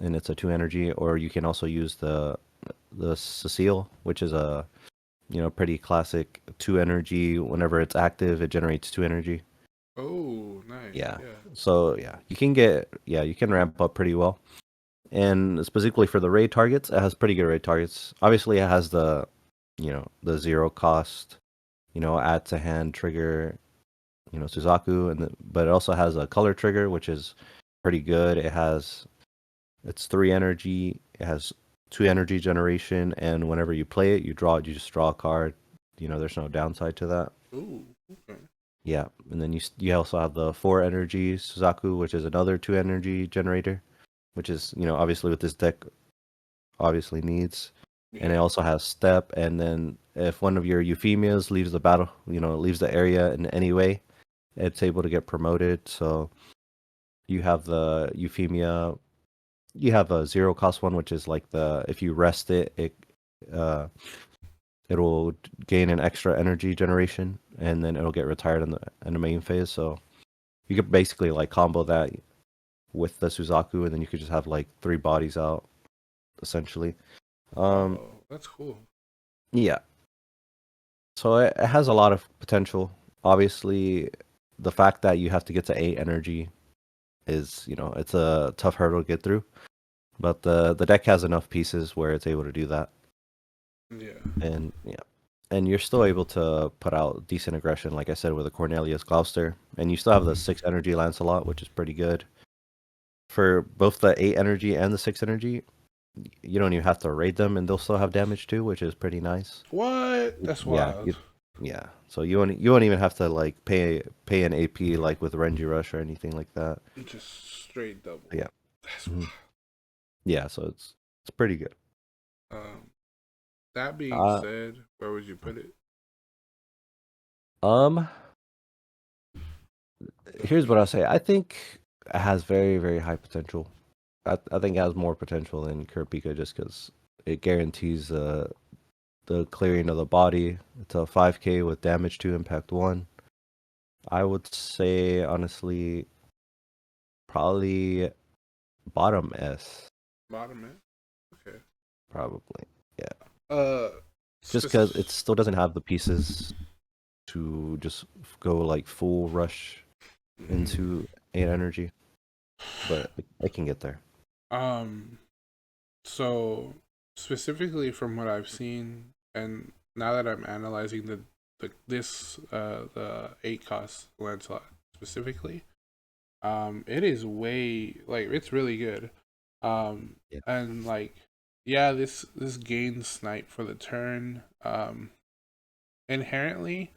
and it's a 2 energy. Or you can also use the Cecile, which is a pretty classic 2 energy. Whenever it's active, it generates 2 energy. Oh, nice. Yeah. So you can ramp up pretty well. And specifically for the raid targets, it has pretty good raid targets. Obviously, it has the 0 cost, add to hand trigger, Suzaku, but it also has a color trigger, which is pretty good. It's 3 energy. It has 2 energy generation, and whenever you play it, you just draw a card. There's no downside to that. Ooh, okay. Yeah, and then you also have the 4 energy Suzaku, which is another 2 energy generator, which is obviously what this deck obviously needs. Yeah. And it also has step, and then if one of your Euphemias leaves the battle, leaves the area in any way, it's able to get promoted. So you have the Euphemia, you have a 0 cost one, which is like if you rest it it'll gain an extra energy generation, and then it'll get retired in the main phase. So you could basically like combo that with the Suzaku, and then you could just have like 3 bodies out, essentially. That's cool. Yeah. So it has a lot of potential. Obviously, the fact that you have to get to 8 energy is, it's a tough hurdle to get through. But the deck has enough pieces where it's able to do that. Yeah. And you're still able to put out decent aggression, like I said, with a Cornelius Gloucester. And you still have the 6 energy Lancelot, which is pretty good. For both the 8 energy and the 6 energy, you don't even have to raid them, and they'll still have damage too, which is pretty nice. What? That's wild. Yeah. So you won't even have to like pay an AP like with Renji Rush or anything like that. Just straight double. Yeah. That's wild. Yeah. So it's pretty good. That being said, where would you put it? Here's what I'll say. I think it has very, very high potential. I think it has more potential than Kurapika, just because it guarantees the clearing of the body. It's a 5k with damage 2, impact 1. I would say, honestly, probably bottom S. Bottom S? Okay. Probably, yeah. Just because it still doesn't have the pieces to just go like full rush into 8 energy, but I can get there. So specifically from what I've seen, and now that I'm analyzing the 8 cost Lancelot specifically, it is way like it's really good. Yeah. And like yeah, this gains snipe for the turn. Inherently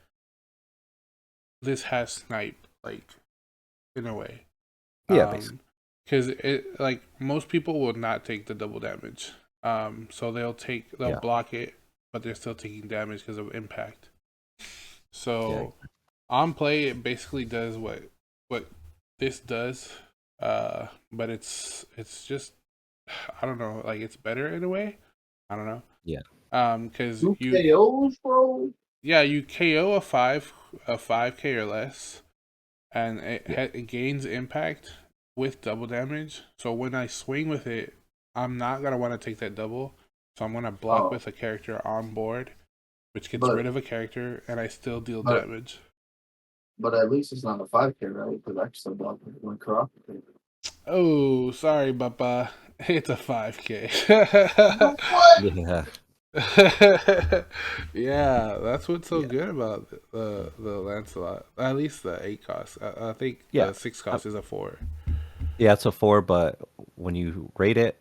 this has snipe like in a way. Yeah, basically. Because it like most people will not take the double damage. So they'll block it, but they're still taking damage because of impact. So on play, it basically does what this does, but it's just I don't know, like it's better in a way. I don't know. Yeah. Because Two you KOs, bro. yeah you KO a 5K or less, and Yeah. it gains impact with double damage. So when I swing with it, I'm not gonna want to take that double. So I'm gonna block with a character on board, which gets rid of a character, and I still deal damage. But at least it's not a 5K, right? Because I still block one crop. Oh, sorry, Papa. It's a 5K. What? Yeah. Yeah, that's what's so Yeah. good about the Lancelot. At least the 8 cost. I think Yeah. the 6 cost is a 4. Yeah, it's a 4, but when you rate it,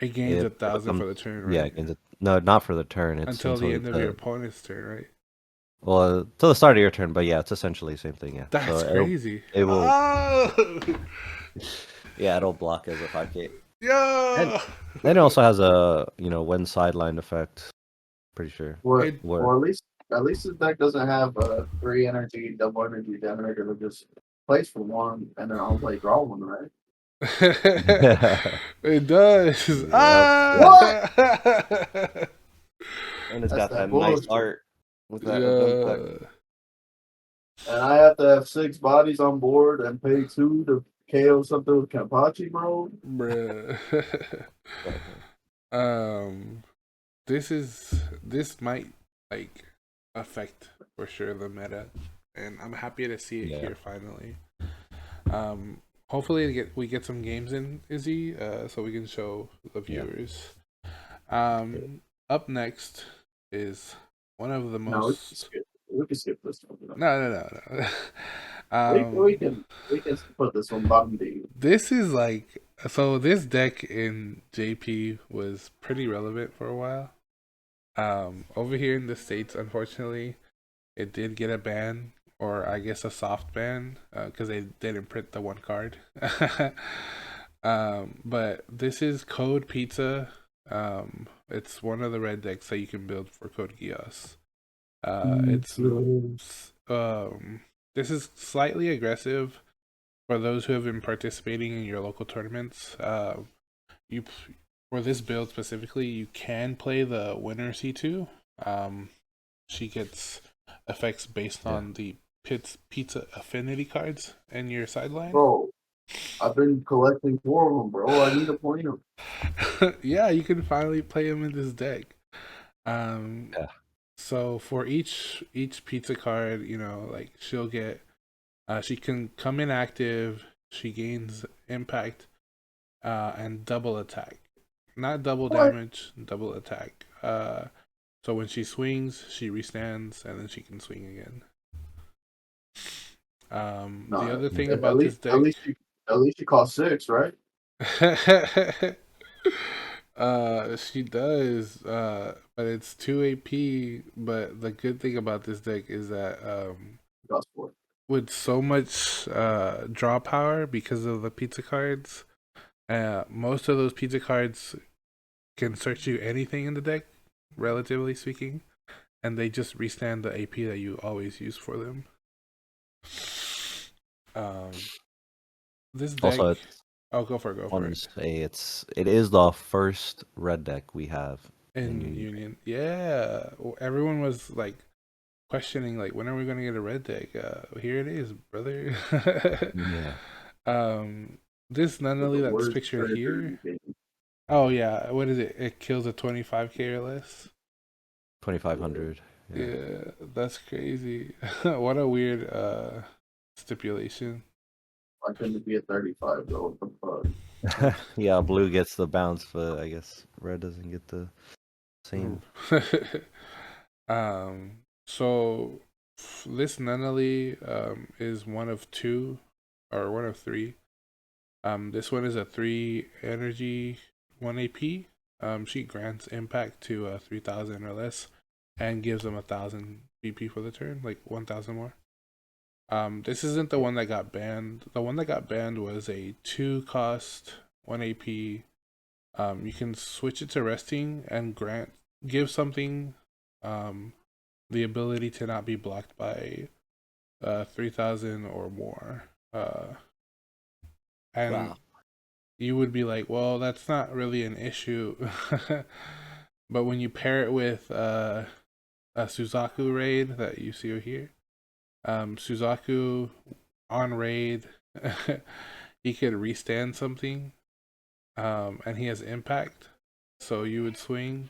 It gains 1,000 for the turn, right? Yeah, it gains it. No, not for the turn. It's until the end of your opponent's turn, right? Well, till the start of your turn, but yeah, it's essentially the same thing. Yeah, That's so crazy. It will. Oh! Yeah, it'll block as a 5K. Yeah. And then it also has a when sidelined effect. Pretty sure. Or at least the deck doesn't have a 3 energy, double energy generator. It just plays for 1, and then I'll play draw 1, right? It does. Yep. What? And it's got that nice art with that event deck. And I have to have 6 bodies on board and pay 2 to KO something with Kampachi, bro. Bruh. This might like affect for sure the meta, and I'm happy to see it here finally. Hopefully we get some games in, Izzy, so we can show the viewers. Up next is one of the most. We can skip this one. No. We can put this one bottom D. This is like this deck in JP was pretty relevant for a while. Over here in the States, unfortunately, it did get a ban, or I guess a soft ban, because they didn't print the one card. But this is Code Pizza. It's one of the red decks that you can build for Code Geass. This is slightly aggressive for those who have been participating in your local tournaments. For this build specifically, you can play the winner C2. She gets effects based on the pizza affinity cards in your sideline. Bro, I've been collecting 4 of them, bro. I need to play them. Yeah, you can finally play them in this deck. So for each pizza card, like she'll get, she can come in active. She gains impact, and double attack, not double damage, double attack. So when she swings, she restands, and then she can swing again. The other thing about this deck, at least she costs 6, right? She does, but it's 2 AP. But the good thing about this deck is that with so much draw power because of the pizza cards, most of those pizza cards can search you anything in the deck, relatively speaking, and they just restand the AP that you always use for them. This deck. Also, Go for it. It is the first red deck we have in Union. Yeah, everyone was like questioning, like, when are we gonna get a red deck? Here it is, brother. Yeah. This not only that's pictured here. Oh yeah, what is it? It kills a 25K or less. 2,500. Yeah, that's crazy. What a weird stipulation. Why couldn't it be a 35 though? What the fuck? Yeah, blue gets the bounce, but I guess red doesn't get the same. So this Nunnally is one of two or one of three. This one is a 3 energy, 1 AP. She grants impact to 3,000 or less, and gives them 1,000 BP for the turn, like 1,000 more. This isn't the one that got banned. The one that got banned was a 2 cost, 1 AP. You can switch it to resting and give something the ability to not be blocked by 3,000 or more. And wow. You would be like, well, that's not really an issue. But when you pair it with a Suzaku raid that you see here, Suzaku on raid, he could restand something, and he has impact. So you would swing,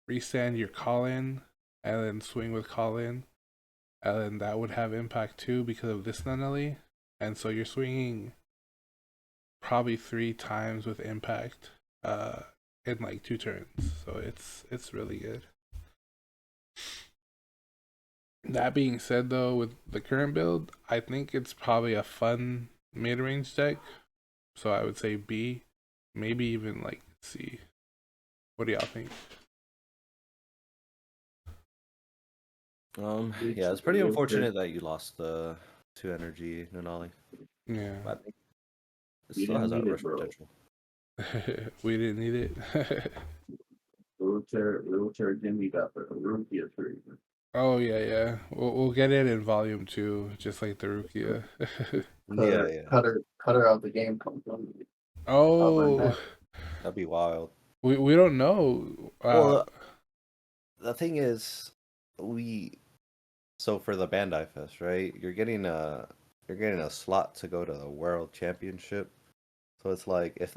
restand your call-in, and then swing with call-in, and then that would have impact too because of this Nunnally. And so you're swinging probably 3 times with impact in like 2 turns. So it's really good. That being said though, with the current build, I think it's probably a fun mid-range deck. So I would say B, maybe even like C. What do y'all think? Yeah, it's pretty unfortunate that you lost the 2 energy Nunnally. Yeah. But I think it still has that rush potential. We didn't need it. Wheelchair Jimmy got the Rukia tree. Oh yeah. We'll get it in volume 2, just like the Rukia. Cut her out the game completely. Oh, that'd be wild. We don't know. Well, the thing is, so for the Bandai Fest, right? You're getting a slot to go to the World Championship. So it's like if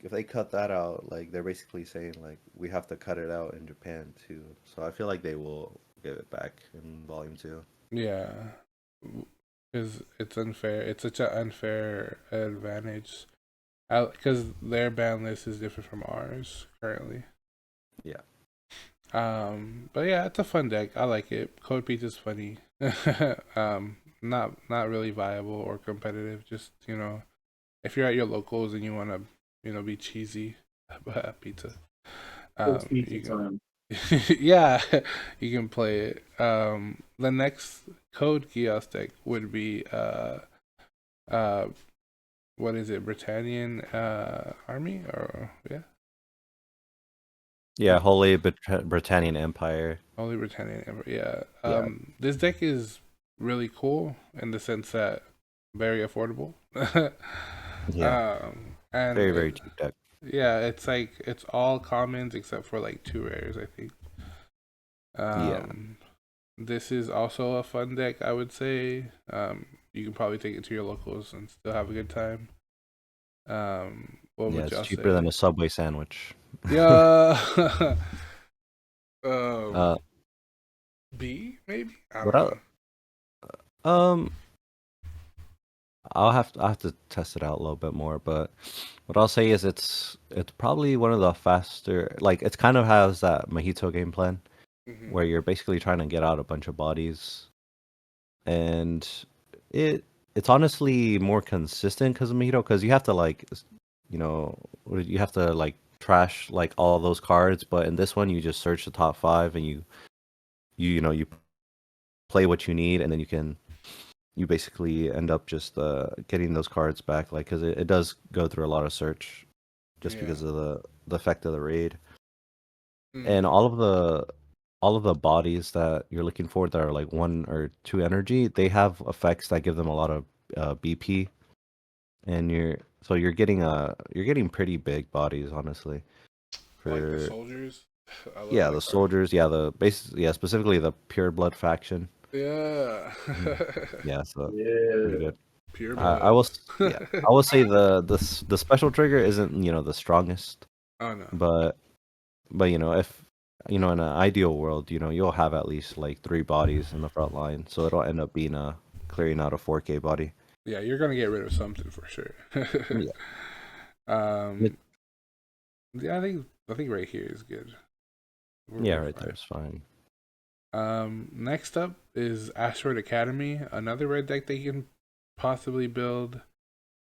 they cut that out, like they're basically saying like we have to cut it out in Japan too. So I feel like they will give it back in volume 2. Yeah, because it's unfair. It's such an unfair advantage. Because their ban list is different from ours currently. Yeah. But yeah, it's a fun deck. I like it. Code Peach is funny. Not really viable or competitive. Just if you're at your locals and you want to be cheesy about pizza, you can, yeah, you can play it. The next Code Geass deck would be what is it, Britannian army or yeah, Holy Britannian Empire. Holy Britannian Empire, yeah. This deck is really cool in the sense that very affordable. Yeah. And very cheap deck. Yeah, it's all commons except for like 2 rares, I think. This is also a fun deck, I would say. You can probably take it to your locals and still have a good time. What would y'all it's cheaper say? than a Subway sandwich. Yeah. B maybe. I don't know. I'll have to test it out a little bit more, but what I'll say is it's probably one of the faster. Like it's kind of has that Mojito game plan, where you're basically trying to get out a bunch of bodies, and it's honestly more consistent because of Mojito, because you have to you have to trash like all those cards, but in this one you just search the top 5 and you play what you need, and then you basically end up just getting those cards back, like because it does go through a lot of search just because of the effect of the raid. And all of the bodies that you're looking for that are like 1 or 2 energy, they have effects that give them a lot of BP, and you're getting pretty big bodies, honestly. For like the soldiers. The soldiers. Specifically the Pure Blood faction. Yeah. So pretty good. Pure blood. I will say the special trigger isn't the strongest. Oh no. But if in an ideal world, you'll have at least like 3 bodies in the front line, so it'll end up being a clearing out a 4K body. Yeah, you're gonna get rid of something for sure. Yeah. Yeah, I think right here is good. We're right there is fine. Next up is Asteroid Academy, another red deck that you can possibly build.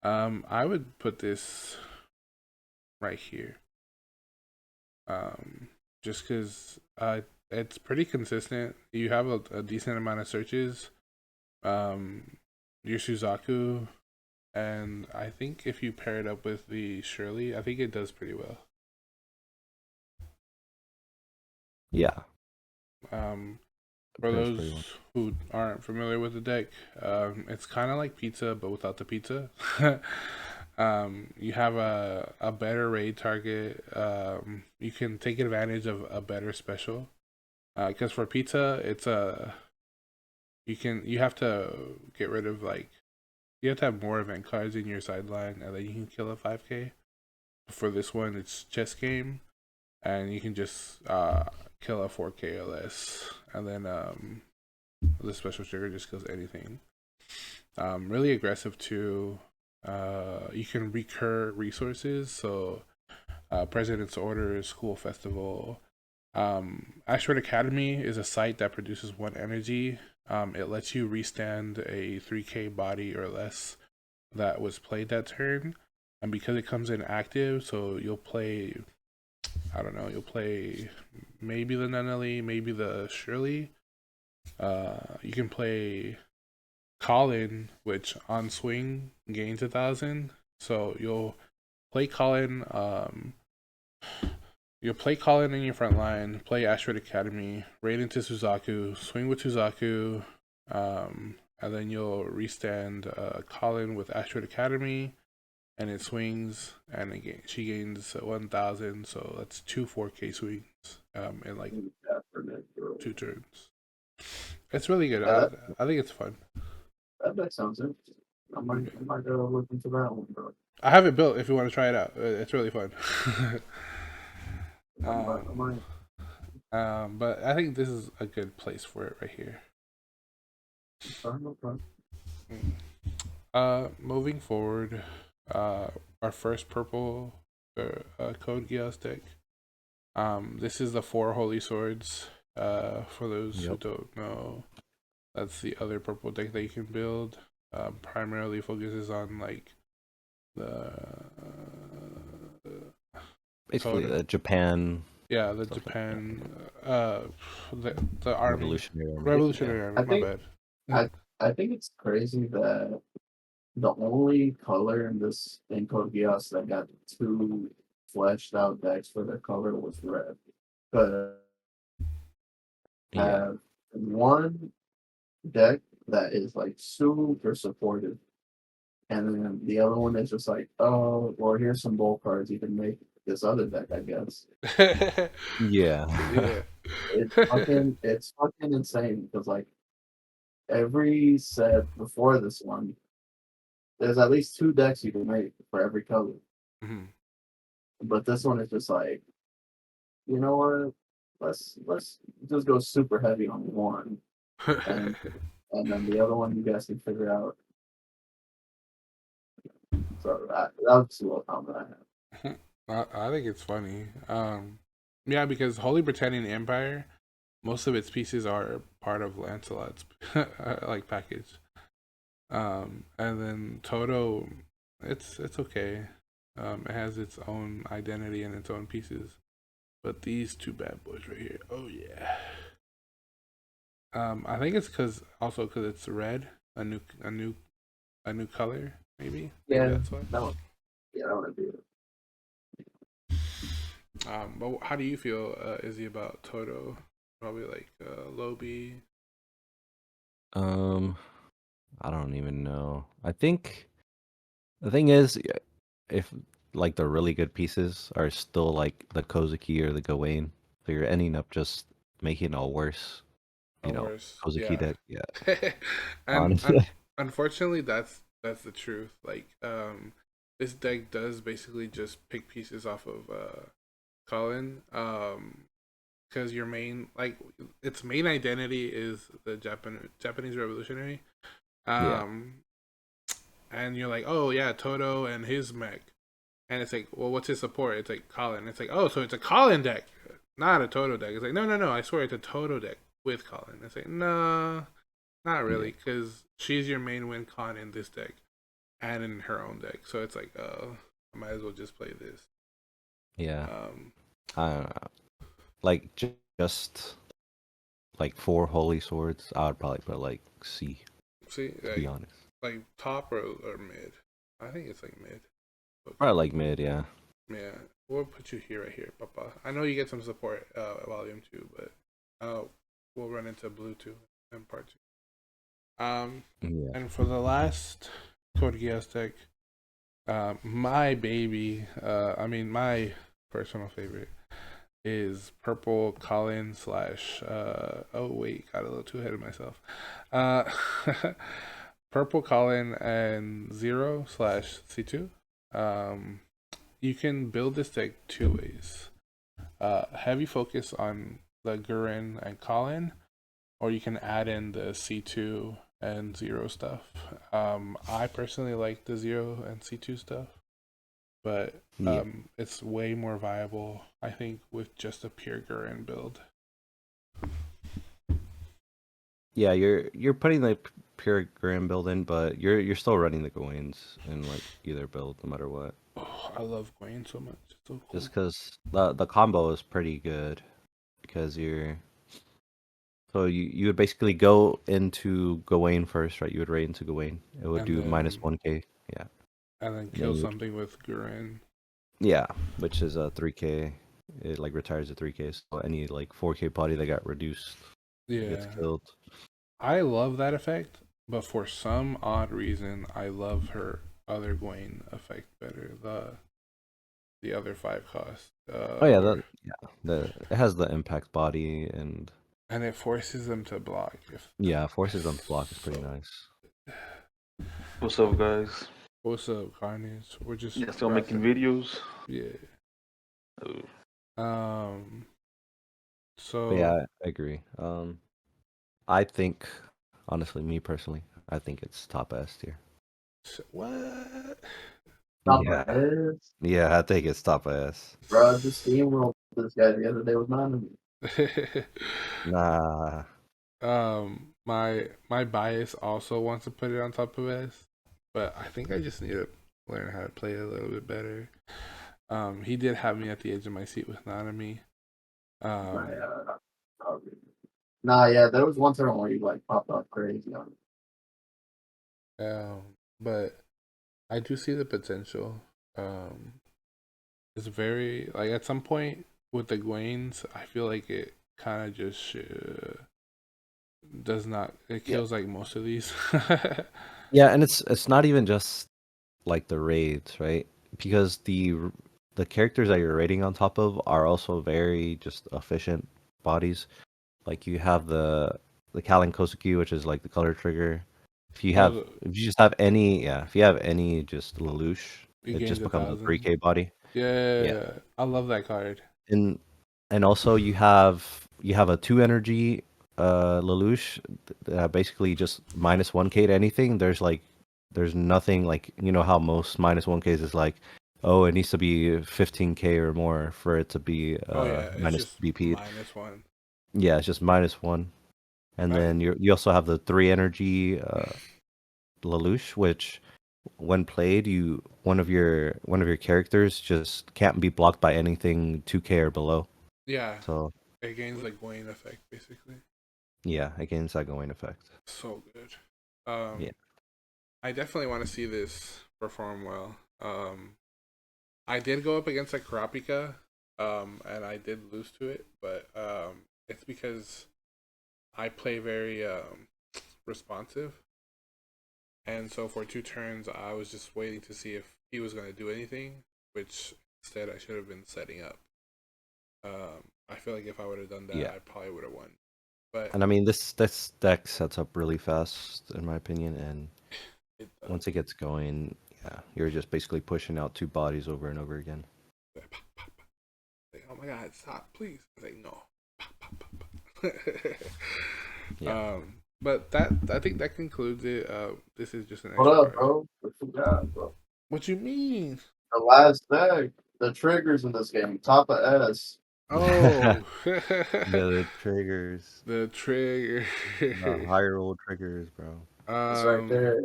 I would put this right here. Just because it's pretty consistent. You have a decent amount of searches. Your Suzaku, and I think if you pair it up with the Shirley, I think it does pretty well. Yeah. For those who aren't familiar with the deck, it's kind of like pizza, but without the pizza. You have a better raid target. You can take advantage of a better special. Because for pizza, it's you have to get rid of you have to have more event cards in your sideline, and then you can kill a 5K. For this one, it's chess game, and you can just kill a 4K or less, and then the special trigger just kills anything. Really aggressive too. You can recur resources, so President's Order, School Festival. Asteroid Academy is a site that produces 1 energy. It lets you restand a 3K body or less that was played that turn, and because it comes in active, so you'll play, I don't know, you'll play maybe the Nunnally, maybe the Shirley. You can play Colin, which on swing gains 1,000. So you'll play Colin. You'll play Colin in your front line. Play Asteroid Academy. Raid into Suzaku. Swing with Suzaku. And then you'll restand Colin with Asteroid Academy, and it swings, and she gains 1,000. So that's 2 4K swings in like 2 turns. It's really good. I think it's fun. That sounds interesting. I might go look into that one, bro. I have it built if you want to try it out. It's really fun. But I think this is a good place for it right here. Moving forward, our first purple code Geass deck. This is the 4 Holy Swords. For those who don't know, that's the other purple deck that you can build. Primarily focuses on like the basically the Japan. Yeah, the Japan, the army, Revolutionary Army. My bad. I think it's crazy that the only color in Code Geass that got 2 fleshed out decks for their color was red. But have 1 deck that is like super supportive, and then the other one is just like, oh, well, here's some bull cards you can make this other deck, I guess. Yeah. It's fucking insane because like every set before this one, there's at least 2 decks you can make for every color. Mm-hmm. But this one is just like, you know what? Let's just go super heavy on 1, and then the other one you guys can figure out. So that was a little comment I have. I think it's funny. Yeah, because Holy Britannian Empire, most of its pieces are part of Lancelot's like package. And then Toto, it's okay. It has its own identity and its own pieces. But these 2 bad boys right here, oh yeah. I think it's because it's red, a new color, maybe. Yeah, maybe that's why. That would be it. But how do you feel, Izzy, about Toto? Probably like Lobby. I don't even know. I think the thing is, if like the really good pieces are still like the Kozuki or the Gawain, so you're ending up just making a worse, Kozuki deck. Yeah. And unfortunately, that's the truth. Like, this deck does basically just pick pieces off of Colin. Because your main, its main identity is the Japanese Revolutionary. Yeah. And you're like, oh yeah, Toto and his mech, and it's like, well, what's his support? It's like Colin. It's like, oh, so it's a Colin deck, not a Toto deck. It's like, no, I swear it's a Toto deck with Colin. It's like, no, not really, because she's your main win con in this deck and in her own deck. So it's like, oh, I might as well just play this. Yeah. I don't know. Like just like 4 holy swords, I would probably put like C. See, to be honest, like top or mid. I think it's like mid. Okay. Probably like mid, yeah. Yeah, we'll put you here, right here, Papa. I know you get some support, volume 2, but we'll run into blue 2 in part 2. Yeah. And for the last Code Geass deck, my baby, my personal favorite is purple Colin slash oh wait, got a little too ahead of myself. Purple Colin and Zero slash C2. You can build this deck 2 ways. Heavy focus on the Gurren and Colin, or you can add in the C2 and Zero stuff. I personally like the Zero and C2 stuff, but it's way more viable, I think, with just a pure Gurren build. Yeah, you're putting the pure Gurren build in, but you're still running the Gawains in like either build, no matter what. Oh, I love Gawain so much. It's so cool. Just because the combo is pretty good, because you would basically go into Gawain first, right? You would raid into Gawain. It would do minus 1k, yeah. And then kill something with Gurren. Yeah, which is a 3k. It like retires at 3k, so any like 4k body that got reduced gets killed. I love that effect, but for some odd reason, I love her other Gawain effect better. The other 5 cost. It has the impact body and it forces them to block. Forces them to block is pretty nice. What's up, guys? What's up, Carnage? We're just still making videos. Yeah. So yeah, I agree. I think, honestly, me personally, I think it's top S tier. What? Top S? Yeah, I think it's top S. Bro, I just steamrolled this guy the other day with mine. Nah. My bias also wants to put it on top of S, but I think I just need to learn how to play it a little bit better. He did have me at the edge of my seat with Nanami. There was one turn where you like popped up crazy on it. But I do see the potential. It's very like at some point with the Gwains, I feel like it kind of just does not. It kills like most of these. Yeah, and it's not even just like the raids, right? Because the characters that you're raiding on top of are also very just efficient bodies. Like you have the Kalin Kosuke, which is like the color trigger. If you just have any just Lelouch, it just becomes a 3k body. Yeah, I love that card. And also you have a 2 energy Lelouch, basically just minus 1k to anything. There's nothing like, you know how most minus 1ks is like, oh, it needs to be 15k or more for it to be minus BP. -1. Yeah, it's just -1. And then you also have the 3 energy Lelouch, which when played, one of your characters just can't be blocked by anything 2k or below. Yeah. So it gains like Gawain effect basically. Yeah, it gains that Gawain effect. So good. I definitely want to see this perform well. I did go up against a Kurapika, and I did lose to it, but it's because I play very responsive, and so for 2 turns I was just waiting to see if he was going to do anything, which instead I should have been setting up. I feel like if I would have done that, I probably would have won. And I mean, this deck sets up really fast, in my opinion, and once it gets going, you're just basically pushing out 2 bodies over and over again. Like, oh my god, stop, please. I was like, no. But I think that concludes it. This is just an What extra up, bro? What you got, bro? What you mean? The last deck, the triggers in this game, top of S. Oh, Yeah, the triggers. the trigger. The higher roll triggers, bro. It's right there.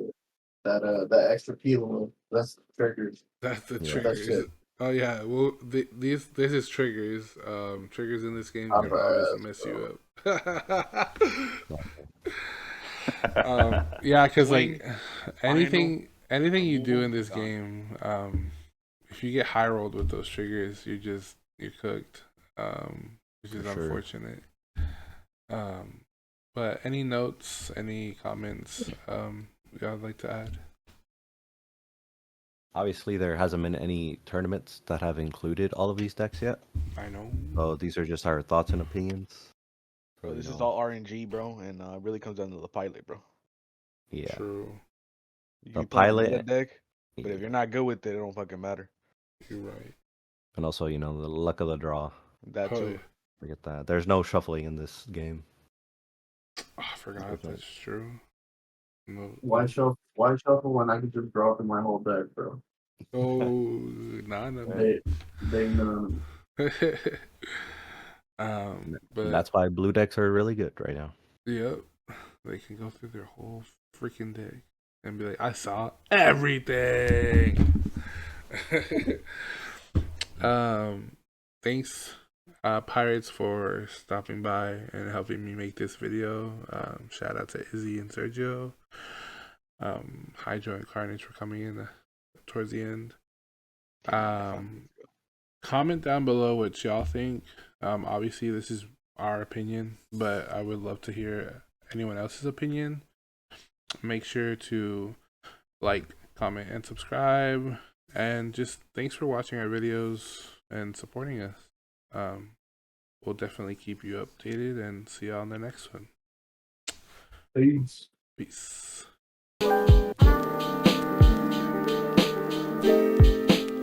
That extra kilo. That's the triggers. That's the Yeah. That triggers. shit. Oh yeah, well this is triggers. Triggers in this game Top can of always S, mess bro. you up. Yeah, because like anything you do in this game, if you get high rolled with those triggers, you're cooked. Which is For sure. unfortunate. But any notes, any comments, y'all like to add? Obviously, there hasn't been any tournaments that have included all of these decks yet. I know. So these are just our thoughts and opinions. Bro, So, this you is know, all RNG, bro, and it really comes down to the pilot, bro. yeah. True. You The can play a pilot- meta deck, but Yeah. if you're not good with it, it don't fucking matter. You're right. And also, you know, the luck of the draw. That Oh, too. yeah. Forget that. There's no shuffling in this game. Oh, I forgot Okay. that's true. No. Why shuffle? Why shuffle when I can just drop in my whole deck, bro? Oh, no. They know. But That's why blue decks are really good right now. yep, they can go through their whole freaking day and be like, I saw everything. Thanks, Pirates, for stopping by and helping me make this video. Shout out to Izzy and Sergio. Hydro and Carnage for coming in towards the end. Comment down below what y'all think. Obviously, this is our opinion, but I would love to hear anyone else's opinion. Make sure to like, comment, and subscribe. And just thanks for watching our videos and supporting us. We'll definitely keep you updated and see y'all on the next one. Peace. Peace.